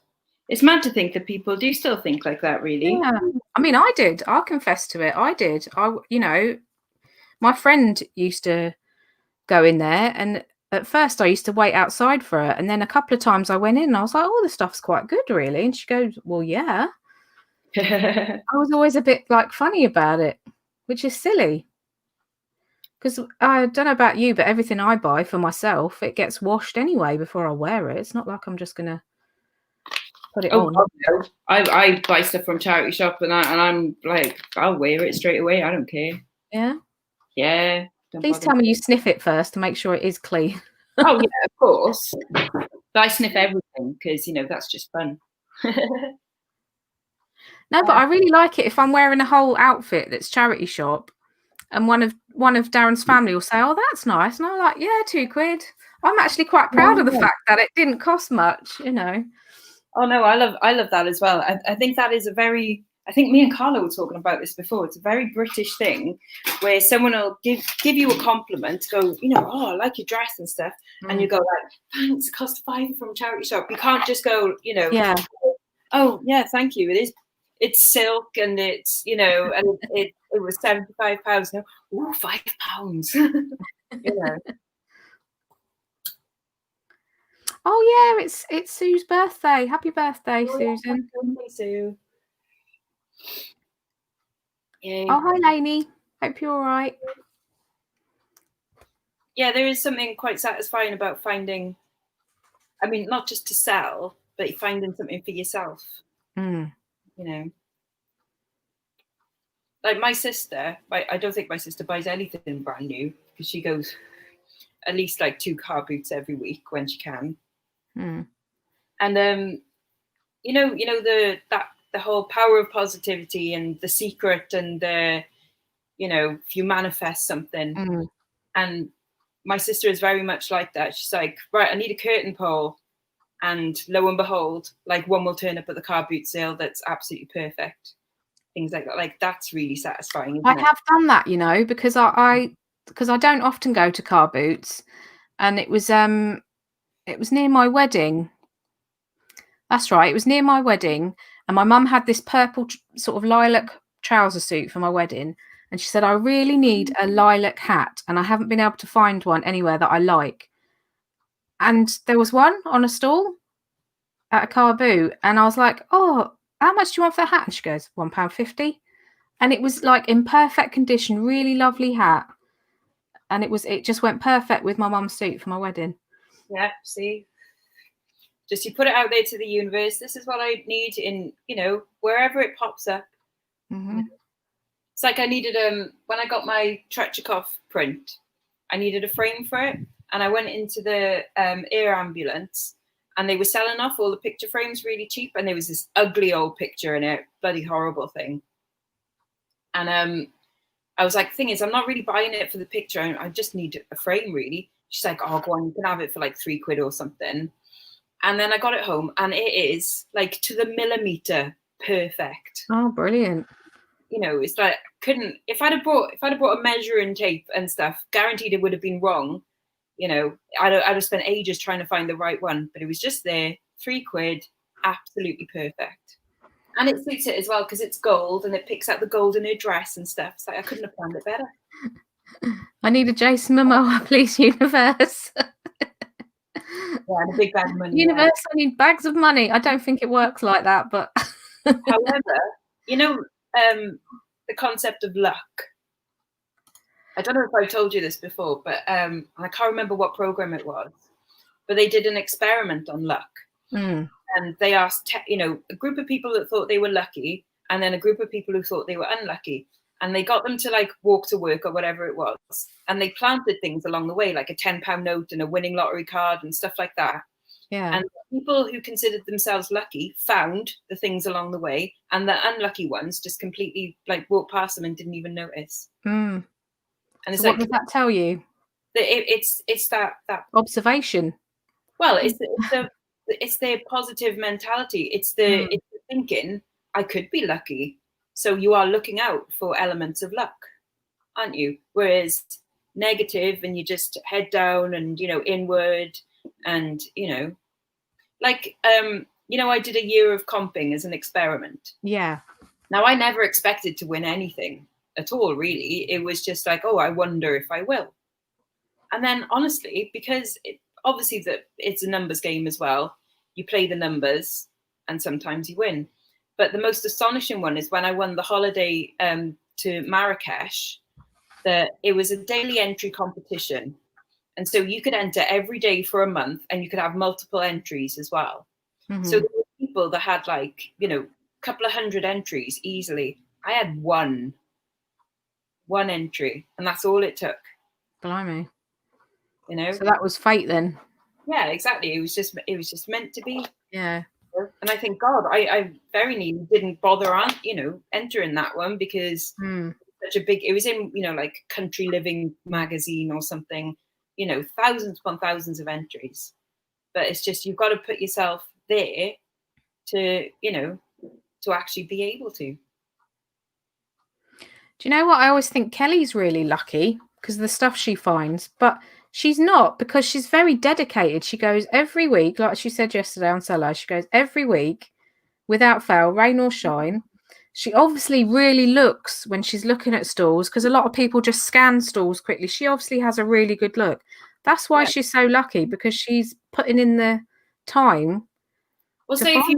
It's mad to think that people do still think like that, really. Yeah. I mean, I did. I'll confess to it. I did. You know, my friend used to go in there, and at first I used to wait outside for her, and then a couple of times I went in and I was like, "Oh, the stuff's quite good, really." And she goes, "Well, yeah." I was always a bit like funny about it, which is silly. Because I don't know about you, but everything I buy for myself, it gets washed anyway before I wear it. It's not like I'm just gonna put it on. God, no. I buy stuff from charity shop and I'm like, I'll wear it straight away. I don't care. Yeah. Yeah. Please tell me you sniff it first to make sure it is clean. Oh yeah, of course. But I sniff everything because that's just fun. No, but I really like it if I'm wearing a whole outfit that's charity shop, and one of Darren's family will say, "Oh, that's nice," and I'm like, "Yeah, £2." I'm actually quite proud of the fact that it didn't cost much, you know. Oh no, I love that as well. I think that is I think me and Carla were talking about this before. It's a very British thing where someone will give you a compliment, go, "Oh, I like your dress and stuff," and you go like, "Thanks, it cost £5 from charity shop." You can't just go, Yeah. "Oh yeah, thank you. It's silk and it's and it was £75." No, oh, £5. Oh yeah, it's Sue's birthday. Happy birthday, Susan. Happy Sue. Yay. Oh, hi, Lainey. Hope you're all right. Yeah, there is something quite satisfying about finding, not just to sell, but finding something for yourself. Like my sister, I don't think my sister buys anything brand new because she goes at least like 2 car boots every week when she can. And the whole power of positivity and the secret and if you manifest something. And my sister is very much like that. She's like, right, I need a curtain pole. And lo and behold, like one will turn up at the car boot sale that's absolutely perfect. Things like that. Like that's really satisfying. I have done that, because I don't often go to car boots, and it was near my wedding. That's right, it was near my wedding, and my mum had this purple sort of lilac trouser suit for my wedding, and she said, "I really need a lilac hat, and I haven't been able to find one anywhere that I like." And there was one on a stall at a car boot, and I was like, "Oh, how much do you want for the hat?" And she goes, £1.50. And it was like in perfect condition, really lovely hat. And it just went perfect with my mum's suit for my wedding. Yeah, see? Just you put it out there to the universe. This is what I need in, wherever it pops up. It's like I needed, when I got my Trechikov print, I needed a frame for it. And I went into the air ambulance and they were selling off all the picture frames really cheap. And there was this ugly old picture in it, bloody horrible thing. And I was like, thing is, I'm not really buying it for the picture. I just need a frame, really. She's like, "Oh, go on, you can have it for like £3 or something." And then I got it home, and it is like to the millimeter perfect. Oh, brilliant! It's like if I'd have bought a measuring tape and stuff, guaranteed it would have been wrong. I'd have spent ages trying to find the right one, but it was just there, £3, absolutely perfect. And it suits it as well because it's gold and it picks out the gold in her dress and stuff. So I couldn't have planned it better. I need a Jason Momoa, please, universe. Yeah, and a big bag of money. Universe, I need bags of money. I don't think it works like that, but however, the concept of luck. I don't know if I've told you this before, but I can't remember what program it was, but they did an experiment on luck. And they asked, a group of people that thought they were lucky and then a group of people who thought they were unlucky. And they got them to like walk to work or whatever it was. And they planted things along the way, like a £10 note and a winning lottery card and stuff like that. Yeah. And people who considered themselves lucky found the things along the way. And the unlucky ones just completely like walked past them and didn't even notice. And it's so what does that tell you? It's that observation. Well, it's the positive mentality. It's the thinking I could be lucky. So you are looking out for elements of luck, aren't you? Whereas negative and you just head down and inward and like I did a year of comping as an experiment. Yeah. Now I never expected to win anything at all, really. It was just like, oh, I wonder if I will. And then honestly, because obviously it's a numbers game as well, you play the numbers and sometimes you win. But the most astonishing one is when I won the holiday to Marrakesh, that it was a daily entry competition. And so you could enter every day for a month and you could have multiple entries as well. Mm-hmm. So there were people that had like, a couple of hundred entries easily. I had one entry and that's all it took. Blimey. So that was fate then. Yeah, exactly. It was just meant to be. Yeah. And I think, God, I very nearly didn't bother on, entering that one because such a big, it was in, like Country Living magazine or something, thousands upon thousands of entries. But it's just, you've got to put yourself there to, to actually be able to. Do you know what? I always think Kelly's really lucky because of the stuff she finds, but she's not, because she's very dedicated. She goes every week, like she said yesterday on Cello, she goes every week without fail, rain or shine. She obviously really looks when she's looking at stalls, because a lot of people just scan stalls quickly. She obviously has a really good look. That's why she's so lucky, because she's putting in the time. Well, say if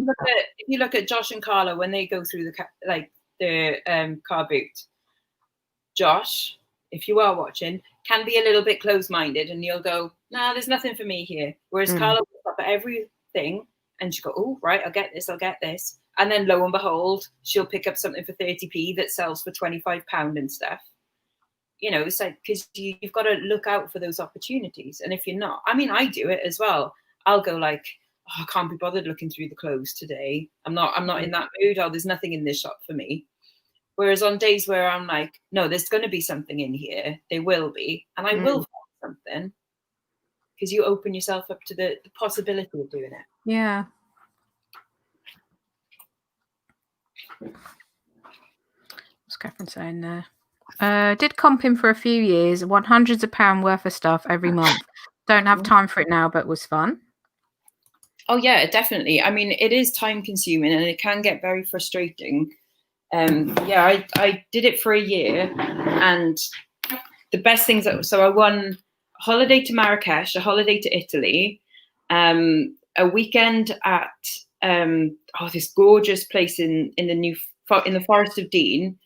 you look at Josh and Carla when they go through the car boot, Josh, if you are watching, can be a little bit close-minded, and you'll go, "Nah, there's nothing for me here." Whereas Carla will stop at everything, and she'll go, "Oh, right, I'll get this," and then lo and behold, she'll pick up something for 30p that sells for £25 and stuff. It's like, because you've got to look out for those opportunities, and if you're not, I mean, I do it as well. I'll go like, "Oh, I can't be bothered looking through the clothes today. I'm not in that mood. Oh, there's nothing in this shop for me." Whereas on days where I'm like, no, there's going to be something in here, there will be, and I will find something, because you open yourself up to the possibility of doing it. Yeah. What's Catherine saying there? Did comping for a few years, won hundreds of pounds worth of stuff every month. Don't have time for it now, but was fun. Oh yeah, definitely. I mean, it is time consuming and it can get very frustrating. I did it for a year, and the best things so I won a holiday to Marrakesh, a holiday to Italy, a weekend at this gorgeous place in the Forest of Dean.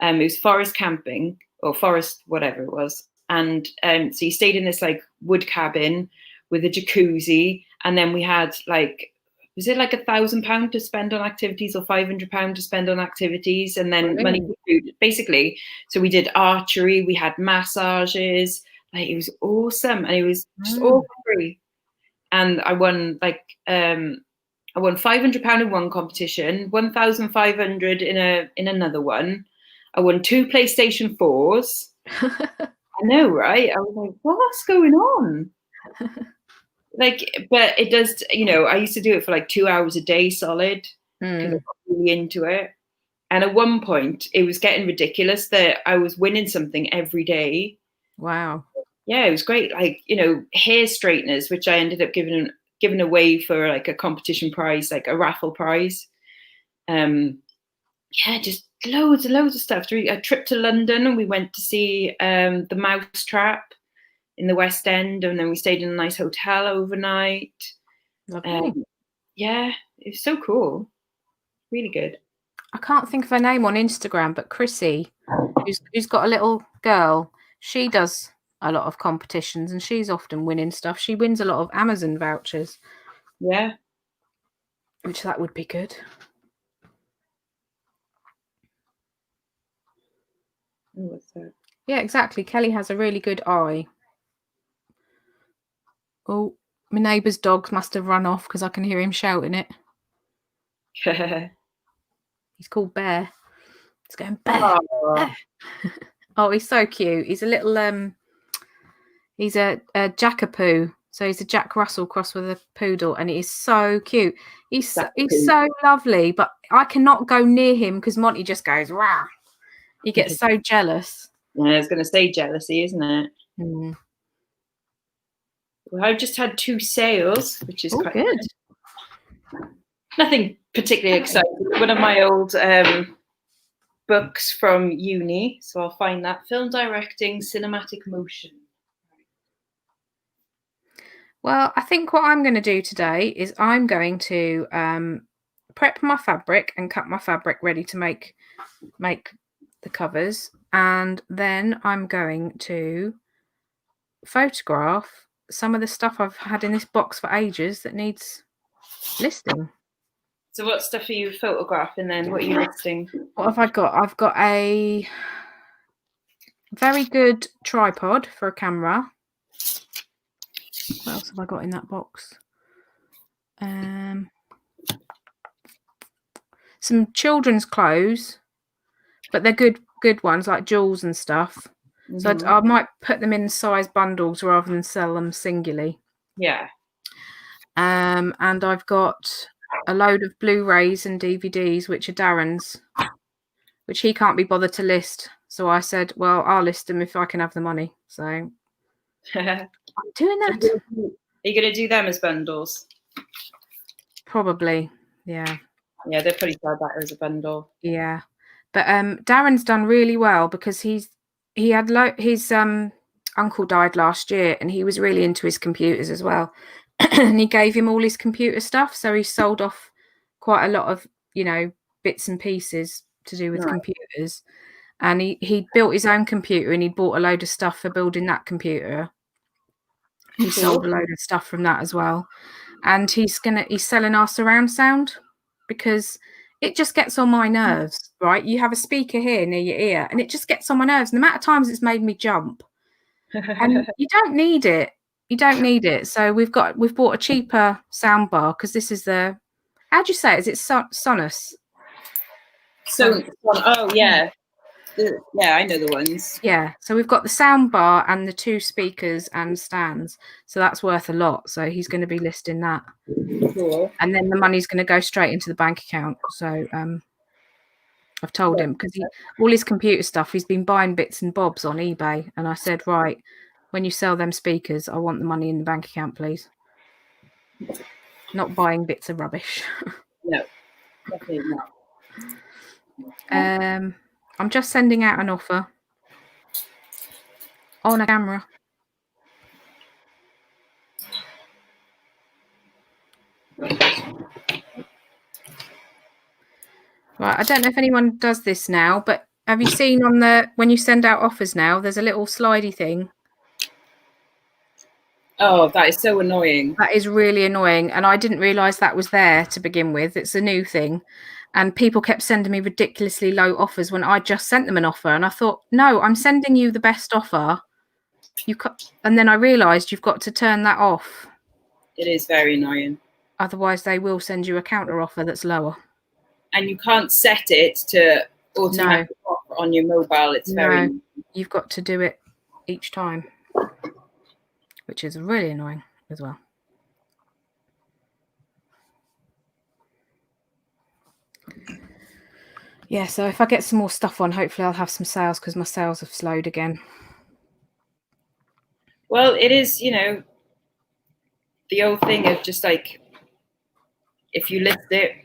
It was forest camping or forest whatever it was, and so you stayed in this like wood cabin with a jacuzzi, and then we had like, was it like £1,000 to spend on activities or £500 to spend on activities, and then money for food, basically. So we did archery, we had massages, like it was awesome, and it was just all free. And I won I won £500 in one competition, 1,500 in another one. I won 2 PlayStation 4s. I know, right? I was like, what's going on? But it does, I used to do it for like 2 hours a day solid, because I got really into it. And at one point it was getting ridiculous that I was winning something every day. Wow. Yeah, it was great. Like, hair straighteners, which I ended up giving away for like a competition prize, like a raffle prize. Just loads and loads of stuff. A trip to London, and we went to see the Mousetrap in the West End, and then we stayed in a nice hotel overnight. Lovely. It was so cool. Really good. I can't think of her name on Instagram, but Chrissy, who's got a little girl, she does a lot of competitions and she's often winning stuff. She wins a lot of Amazon vouchers. Yeah. Which that would be good. What's that? Yeah, exactly. Kelly has a really good eye. Oh, my neighbour's dog must have run off because I can hear him shouting it. He's called Bear. It's going Bear. Bear. Oh, he's so cute. He's a little he's a Jackapoo. So he's a Jack Russell crossed with a poodle, and he's so cute. He's so lovely, but I cannot go near him because Monty just goes rah. He gets so jealous. Yeah, I was going to say jealousy, isn't it? Mm. Well, I've just had 2 sales, which is quite good. Nothing particularly exciting. One of my old books from uni, so I'll find that. Film directing, cinematic motion. Well, I think what I'm going to do today is I'm going to prep my fabric and cut my fabric ready to make the covers, and then I'm going to photograph some of the stuff I've had in this box for ages that needs listing. So what stuff are you photographing then? What are you listing? What have I got? I've got a very good tripod for a camera. What else have I got in that box? Some children's clothes, but they're good ones, like jewels and stuff. Mm-hmm. So I might put them in size bundles rather than sell them singularly. Yeah. And I've got a load of Blu-rays and DVDs, which are Darren's, which he can't be bothered to list. So I said, well, I'll list them if I can have the money. So I'm doing that. Are you going to do them as bundles? Probably, yeah. Yeah, they're pretty far better as a bundle. Yeah, but Darren's done really well because he had his uncle died last year, and he was really into his computers as well. And he gave him all his computer stuff, so he sold off quite a lot of, you know, bits and pieces to do with computers. And he built his own computer, and he bought a load of stuff for building that computer. He sold a load of stuff from that as well. And he's selling our surround sound because it just gets on my nerves, right? You have a speaker here near your ear, and it just gets on my nerves. And the amount of times it's made me jump. And you don't need it. You don't need it. So we've bought a cheaper sound bar because this is the, how do you say it? Is it Sonos? Oh yeah. Yeah, I know the ones. Yeah, so we've got the sound bar and the 2 speakers and stands, so that's worth a lot. So he's going to be listing that. Cool. And then the money's going to go straight into the bank account. So I've told him, because all his computer stuff, he's been buying bits and bobs on eBay, and I said, right, when you sell them speakers, I want the money in the bank account, please. Not buying bits of rubbish. No, definitely not. I'm just sending out an offer on a camera. Right, I don't know if anyone does this now, but have you seen when you send out offers now, there's a little slidey thing? Oh, that is so annoying. That is really annoying, and I didn't realise that was there to begin with. It's a new thing, and people kept sending me ridiculously low offers when I just sent them an offer, and I thought, no, I'm sending you the best offer. And then I realised you've got to turn that off. It is very annoying. Otherwise, they will send you a counter offer that's lower. And you can't set it to automatically offer on your mobile. It's very. You've got to do it each time, which is really annoying as well. Yeah, so if I get some more stuff on, hopefully I'll have some sales, because my sales have slowed again. Well, it is, you know, the old thing of just like, if you list it,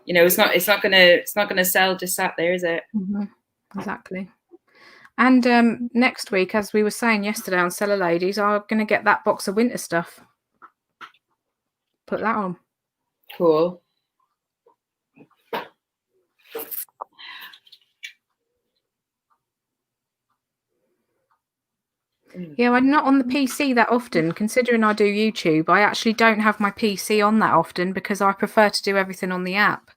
you know, it's not gonna sell just sat there, is it? Mm-hmm. Exactly. And next week, as we were saying yesterday on Cellar Ladies, I'm going to get that box of winter stuff. Put that on. Cool. Yeah, I'm not on the PC that often. Considering I do YouTube, I actually don't have my PC on that often because I prefer to do everything on the app.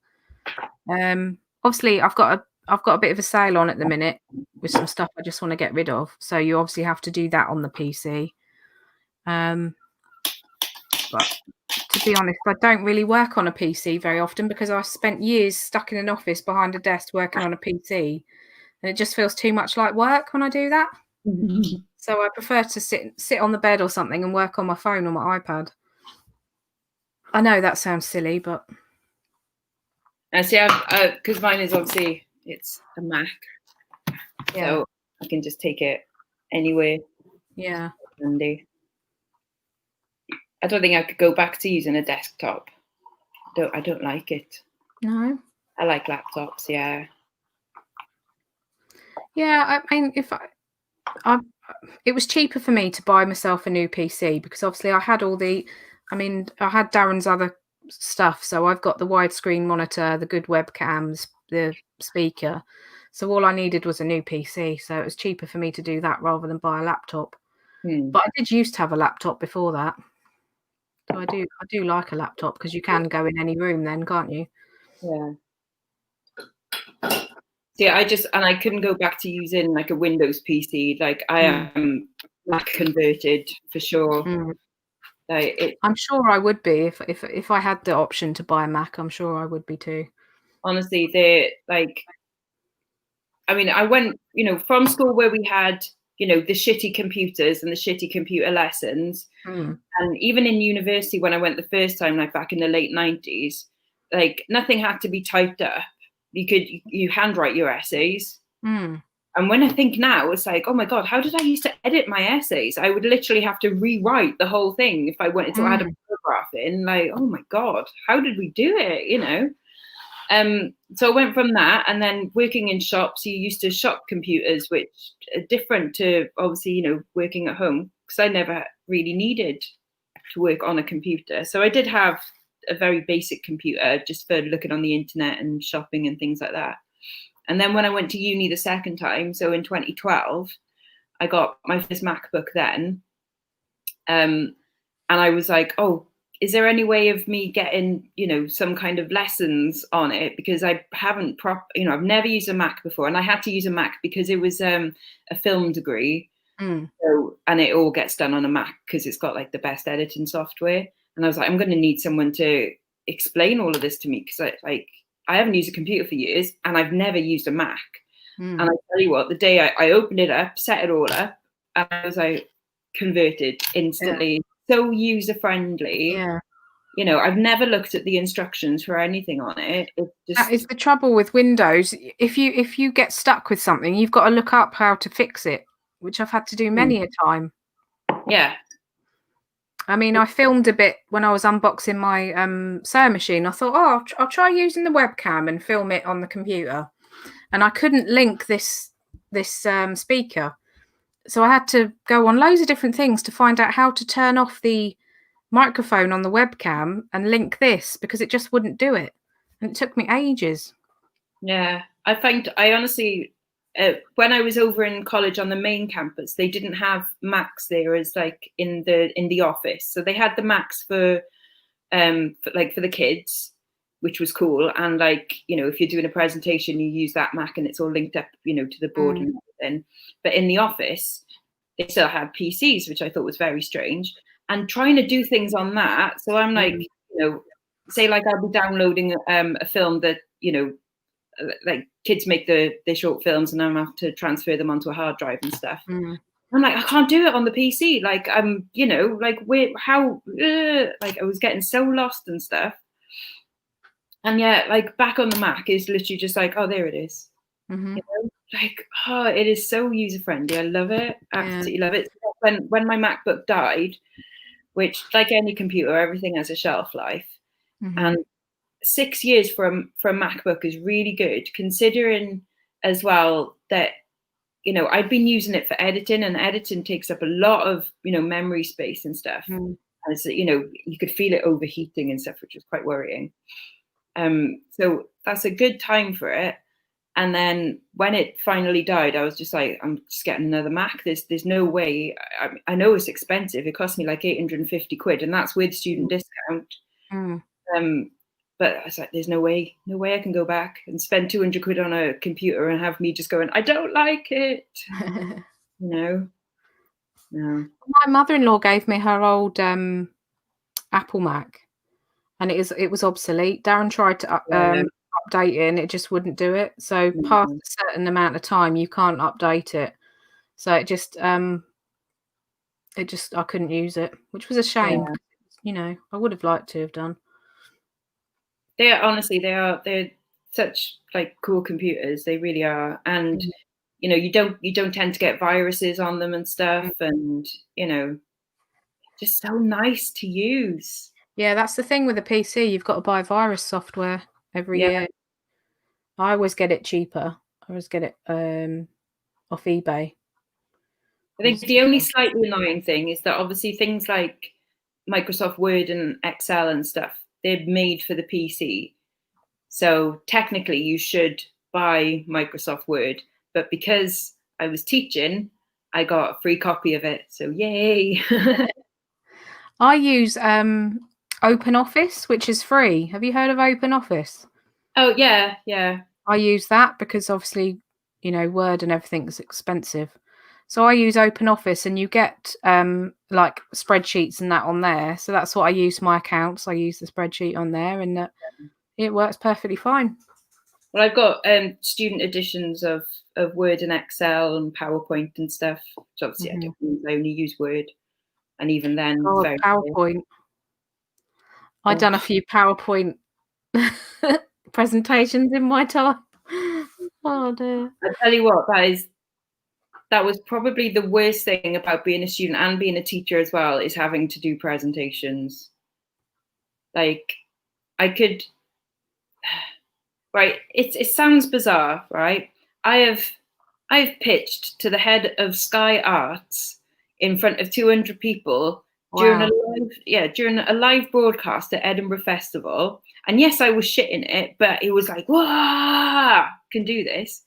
Obviously, I've got a bit of a sale on at the minute with some stuff I just want to get rid of. So you obviously have to do that on the PC. But to be honest, I don't really work on a PC very often because I spent years stuck in an office behind a desk working on a PC. and it just feels too much like work when I do that. So I prefer to sit on the bed or something and work on my phone or my iPad. I know that sounds silly, but I see, because mine is obviously, it's a Mac, so I can just take it anywhere. Yeah. Handy. I don't think I could go back to using a desktop. I don't like it. No. I like laptops, yeah. Yeah, I mean, it was cheaper for me to buy myself a new PC because obviously I had I had Darren's other stuff. So I've got the widescreen monitor, the good webcams, the speaker. So all I needed was a new PC. So it was cheaper for me to do that rather than buy a laptop. But I did used to have a laptop before that. So I do like a laptop because you can go in any room then, can't you? Yeah. Yeah, I couldn't go back to using like a Windows PC. Like I am Mac converted for sure. Like I'm sure I would be if I had the option to buy a Mac. I'm sure I would be too. Honestly, they're like, I mean, I went, from school where we had, the shitty computers and the shitty computer lessons. And even in university, when I went the first time, like back in the late 90s, like nothing had to be typed up. You handwrite your essays. And when I think now, it's like, oh my God, how did I used to edit my essays? I would literally have to rewrite the whole thing if I wanted to add a paragraph in. Like, oh my God, how did we do it? So I went from that, and then working in shops, you used to shop computers, which are different to obviously, working at home, because I never really needed to work on a computer. So I did have a very basic computer just for looking on the internet and shopping and things like that. And then when I went to uni the second time, so in 2012, I got my first MacBook then. And I was like, oh, is there any way of me getting, some kind of lessons on it? Because I haven't I've never used a Mac before. And I had to use a Mac because it was a film degree. So, and it all gets done on a Mac because it's got like the best editing software. And I was like, I'm going to need someone to explain all of this to me, because I haven't used a computer for years and I've never used a Mac. And I tell you what, the day I opened it up, set it all up, and I was like converted instantly. So user friendly. I've never looked at the instructions for anything on it. That is the trouble with Windows. If you get stuck with something, you've got to look up how to fix it, which I've had to do many a time. Yeah. I mean, I filmed a bit when I was unboxing my sewing machine. I thought, oh, I'll try using the webcam and film it on the computer. And I couldn't link this speaker. So I had to go on loads of different things to find out how to turn off the microphone on the webcam and link this, because it just wouldn't do it. And it took me ages. Yeah. I honestly, when I was over in college on the main campus, they didn't have Macs there as like in the office. So they had the Macs for the kids, which was cool. And like, if you're doing a presentation, you use that Mac and it's all linked up, to the board and everything. But in the office, they still had PCs, which I thought was very strange. And trying to do things on that. So I'm like, say like I'll be downloading a film that, like kids make their short films, and I'm have to transfer them onto a hard drive and stuff. I'm like, I can't do it on the PC. Like like I was getting so lost and stuff. And yeah, like back on the Mac is literally just like, oh, there it is. Like, oh, it is so user friendly. I love it. Absolutely love it. When my MacBook died, which like any computer, everything has a shelf life, and 6 years for a MacBook is really good, considering as well that I'd been using it for editing, and editing takes up a lot of memory space and stuff. And it's, you could feel it overheating and stuff, which was quite worrying. So that's a good time for it. And then when it finally died, I was just like, I'm just getting another Mac. There's no way. I know it's expensive. It cost me like 850 quid, and that's with student discount. But I was like, there's no way I can go back and spend 200 quid on a computer and have me just going, I don't like it. No. My mother-in-law gave me her old Apple Mac, and it was obsolete. Darren tried to updating, it just wouldn't do it. So past a certain amount of time, you can't update it. So it just I couldn't use it, which was a shame. Yeah. You know, I would have liked to have done. They're such like cool computers. They really are. And you know, you don't tend to get viruses on them and stuff, and you know, just so nice to use. Yeah, that's the thing with a PC. You've got to buy virus software every year. I always get it cheaper. I always get it off eBay. I think the only slightly annoying thing is that obviously things like Microsoft Word and Excel and stuff, they're made for the PC. So technically you should buy Microsoft Word, but because I was teaching, I got a free copy of it. So yay. I use OpenOffice, which is free. Have you heard of OpenOffice? Oh yeah, yeah. I use that because obviously, you know, Word and everything's expensive. So I use OpenOffice, and you get like spreadsheets and that on there. So that's what I use for my accounts. I use the spreadsheet on there, and it works perfectly fine. Well, I've got student editions of Word and Excel and PowerPoint and stuff. So obviously I only use Word, and even then, PowerPoint. I've done a few PowerPoint presentations in my time. Oh dear! I tell you what, that was probably the worst thing about being a student and being a teacher as well, is having to do presentations. Like I could. Right, it sounds bizarre, right? I've pitched to the head of Sky Arts in front of 200 people during a live broadcast at Edinburgh Festival. And yes, I was shitting it, but it was like, wow, can do this.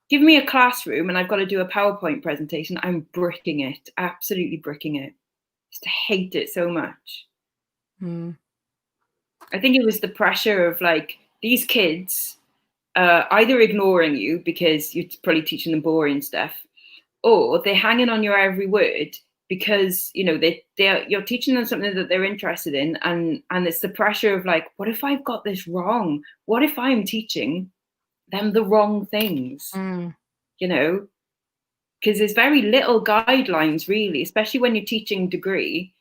Give me a classroom and I've got to do a PowerPoint presentation. I'm bricking it, absolutely bricking it. I just hate it so much. I think it was the pressure of like, these kids either ignoring you because you're probably teaching them boring stuff, or they're hanging on your every word because you know you're teaching them something that they're interested in, and it's the pressure of like, what if I've got this wrong? What if I'm teaching them the wrong things? You know, because there's very little guidelines really, especially when you're teaching degree,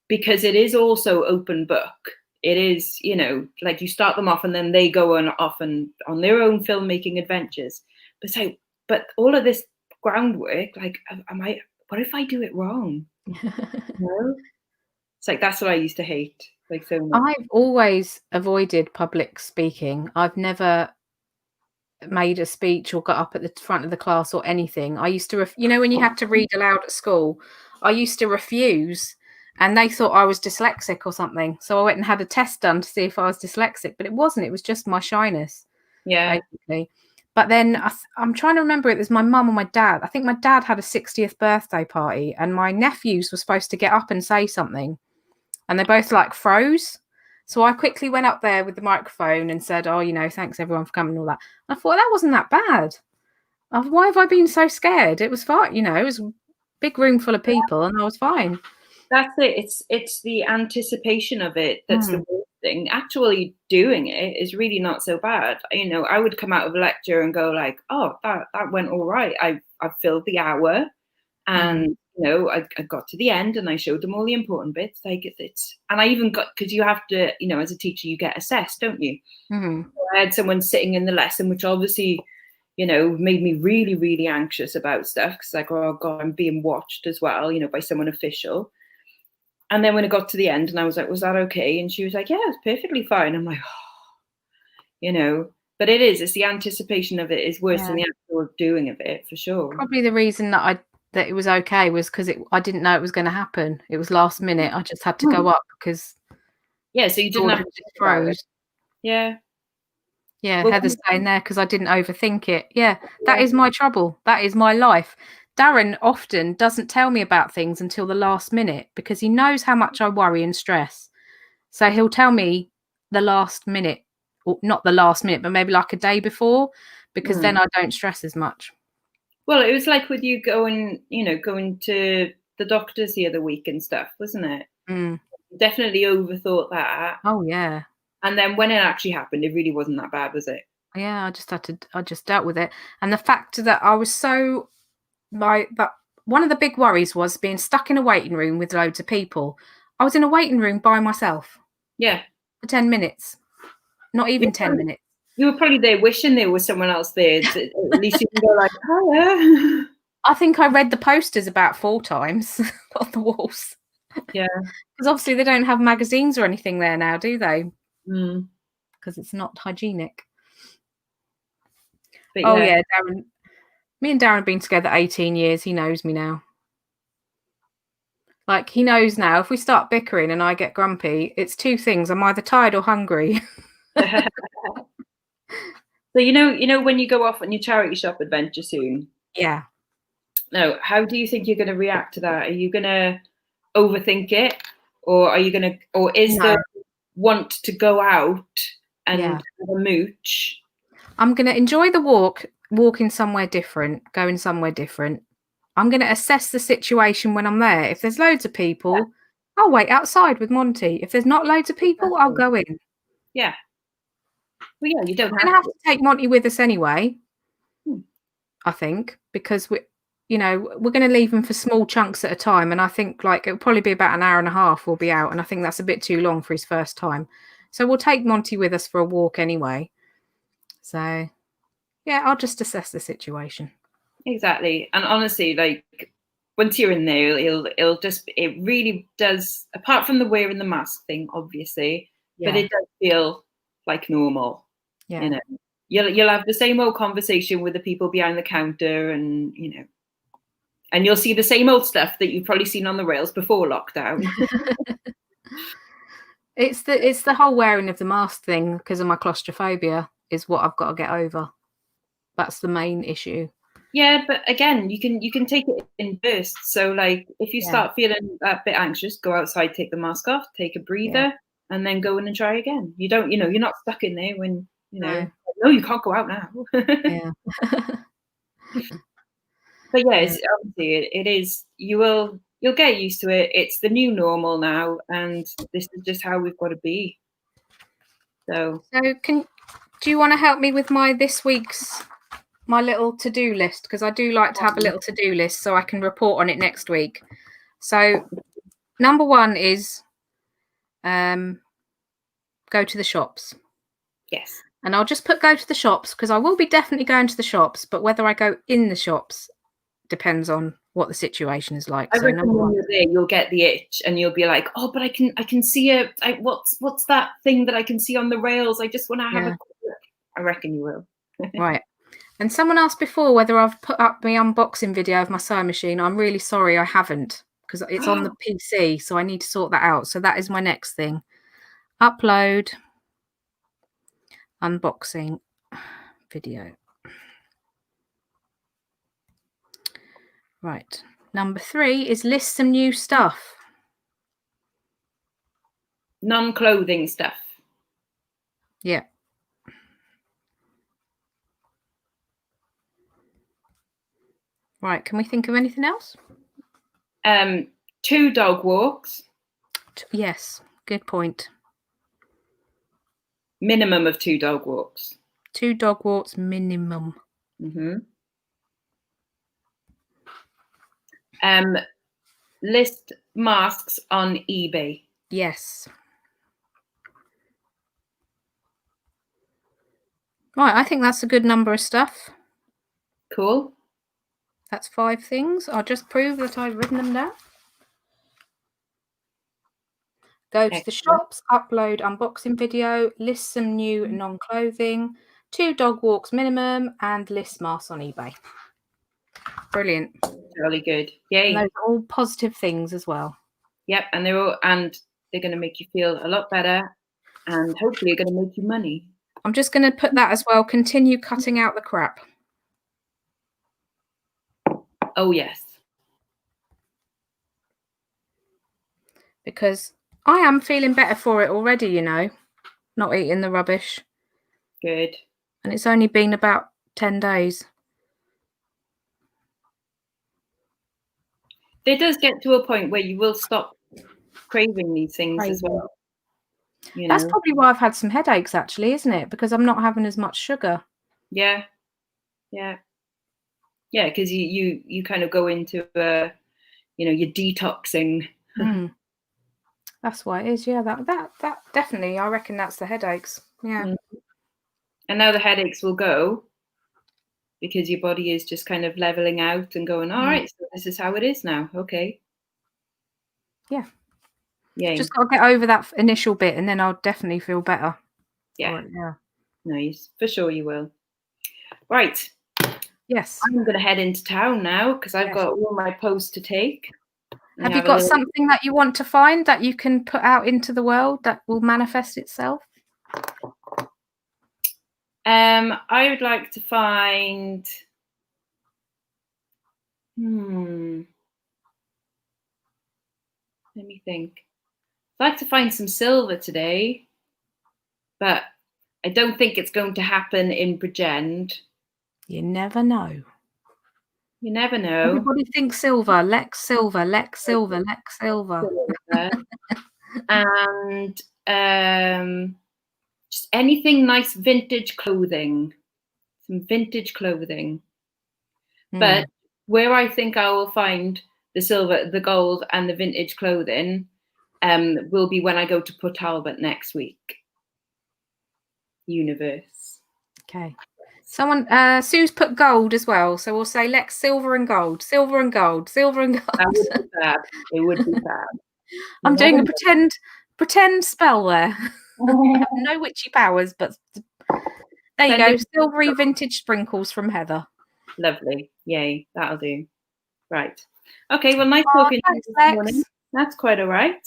because it is also open book. It is, you know, like you start them off and then they go off and on their own filmmaking adventures. But all of this groundwork, like, what if I do it wrong? No? It's like, that's what I used to hate, like so much. I've always avoided public speaking. I've never made a speech or got up at the front of the class or anything. I used to, you know, when you have to read aloud at school, I used to refuse. And they thought I was dyslexic or something. So I went and had a test done to see if I was dyslexic, but it wasn't. It was just my shyness, basically. But then I'm trying to remember, it was my mum or my dad. I think my dad had a 60th birthday party and my nephews were supposed to get up and say something. And they both like froze. So I quickly went up there with the microphone and said, oh, you know, thanks everyone for coming and all that. And I thought, that wasn't that bad. Why have I been so scared? It was fine. You know, it was a big room full of people and I was fine. That's it. It's the anticipation of it that's the worst thing. Actually doing it is really not so bad. You know, I would come out of a lecture and go like, oh, that went all right. I filled the hour, and you know, I got to the end and I showed them all the important bits. Like it's, and I even got, because you have to, you know, as a teacher, you get assessed, don't you? So I had someone sitting in the lesson, which obviously, you know, made me really, really anxious about stuff because like, oh God, I'm being watched as well, you know, by someone official. And then when it got to the end and I was like, was that okay? And she was like, yeah, it's perfectly fine. I'm like, oh, you know, but it's the anticipation of it is worse than the actual doing of it, for sure. Probably the reason that it was okay was because I didn't know it was going to happen. It was last minute. I just had to go up because so you didn't have to froze. Yeah, well, Heather's saying there because I didn't overthink it. That is my trouble. That is my life. Darren often doesn't tell me about things until the last minute because he knows how much I worry and stress. So he'll tell me the last minute, or not the last minute, but maybe like a day before, because then I don't stress as much. Well, it was like with you going to the doctors the other week and stuff, wasn't it? Definitely overthought that. Oh yeah. And then when it actually happened, it really wasn't that bad, was it? Yeah, I just dealt with it. And the fact that I was so but one of the big worries was being stuck in a waiting room with loads of people. I was in a waiting room by myself Yeah. for 10 minutes. Not even 10 Probably, minutes. you were probably there wishing there was someone else there. At least you can go like, hiya. I think I read the posters about 4 times on the walls. Yeah. Because obviously they don't have magazines or anything there now, do they? Mm. Because it's not hygienic. But Oh yeah. yeah, Darren. Me and Darren have been together 18 years. He knows me now. Like, he knows now if we start bickering and I get grumpy, it's 2 things. I'm either tired or hungry. So you know when you go off on your charity shop adventure soon. Yeah. No, how do you think you're going to react to that? Are you going to overthink it, or are you going to, or is No. the want to go out and Yeah. have a mooch? I'm going to enjoy the walk, walking somewhere different, going somewhere different. I'm going to assess the situation when I'm there. If there's loads of people, I'll wait outside with Monty. If there's not loads of people, I'll go in. Yeah. Well, yeah, you don't We're going to have to take Monty with us anyway, Hmm. I think, because we're going to leave him for small chunks at a time. And I think like it'll probably be about an hour and a half we'll be out. And I think that's a bit too long for his first time. So we'll take Monty with us for a walk anyway. So, yeah, I'll just assess the situation. Exactly. And honestly, like once you're in there, it really does, apart from the wearing the mask thing, obviously, but Yeah. it does feel like normal. Yeah. You know, you'll have the same old conversation with the people behind the counter, and and you'll see the same old stuff that you've probably seen on the rails before lockdown. It's the whole wearing of the mask thing because of my claustrophobia is what I've got to get over. That's the main issue. Yeah, but again, you can take it in bursts. So like if you start feeling a bit anxious, go outside, take the mask off, take a breather, and then go in and try again. You don't, you're not stuck in there when, no, you can't go out now. Yeah. But yeah, it's, obviously it is, you'll get used to it. It's the new normal now, and this is just how we've got to be. So do you want to help me with my little to-do list? Because I do like to have a little to-do list so I can report on it next week. So number 1 is go to the shops. Yes. And I'll just put go to the shops because I will be definitely going to the shops, but whether I go in the shops depends on what the situation is like. I So reckon when you're there, you'll get the itch, and you'll be like, "Oh, but I can see it. What's that thing that I can see on the rails? I just want to have a quick look." I reckon you will. Right. And someone asked before whether I've put up my unboxing video of my sewing machine. I'm really sorry I haven't because it's on the PC, so I need to sort that out. So that is my next thing. Upload unboxing video. Right. Number 3 is list some new stuff. Non-clothing stuff. Yeah. Right. Can we think of anything else? 2 dog walks. Yes. Good point. Minimum of 2 dog walks. 2 dog walks minimum. List masks on eBay. Yes. Right, I think that's a good number of stuff. Cool. That's 5 things. I'll just prove that I've written them down. Go to the shops, upload unboxing video, list some new non-clothing, 2 dog walks minimum, and list masks on eBay. Brilliant. Really good. Yay. And those are all positive things as well. Yep, and they're going to make you feel a lot better, and hopefully going to make you money. I'm just going to put that as well. Continue cutting out the crap. Oh, yes. Because I am feeling better for it already, not eating the rubbish. Good. And it's only been about 10 days. It does get to a point where you will stop craving these things as well. You That's know? probably why I've had some headaches, actually, isn't it? Because I'm not having as much sugar. Yeah. Yeah. Yeah, because you kind of go into you're detoxing. That's why it is. Yeah, that definitely. I reckon that's the headaches. Yeah. And now the headaches will go because your body is just kind of leveling out and going, all right, so this is how it is now. Okay. Yeah. Yay. Just got to get over that initial bit, and then I'll definitely feel better. Yeah. Yeah. Nice. For sure you will. Right. Yes. I'm going to head into town now because I've got all my posts to take. Have you got something that you want to find that you can put out into the world that will manifest itself? I would like to find. Let me think. I'd like to find some silver today, but I don't think it's going to happen in Bridgend. You never know. You never know. Everybody thinks silver. Lexx silver. Lexx silver. Lexx silver. And just anything nice, vintage clothing. Some vintage clothing. But where I think I will find the silver, the gold, and the vintage clothing will be when I go to Port Talbot next week. Universe. Okay. Someone, Sue's put gold as well, so we'll say Lexx silver and gold, silver and gold, silver and gold. That would be fab. It would be fab. I'm doing a pretend spell there. I have no witchy powers, but there you go. Silvery vintage sprinkles from Heather. Lovely. Yay. That'll do. Right. Okay. Well, nice talking to you this morning. That's quite all right.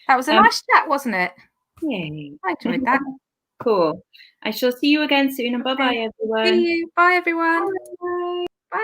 That was a nice chat, wasn't it? Yay. I enjoyed that. Cool. I shall see you again soon. And bye-bye, everyone. See you. Bye, everyone. Bye.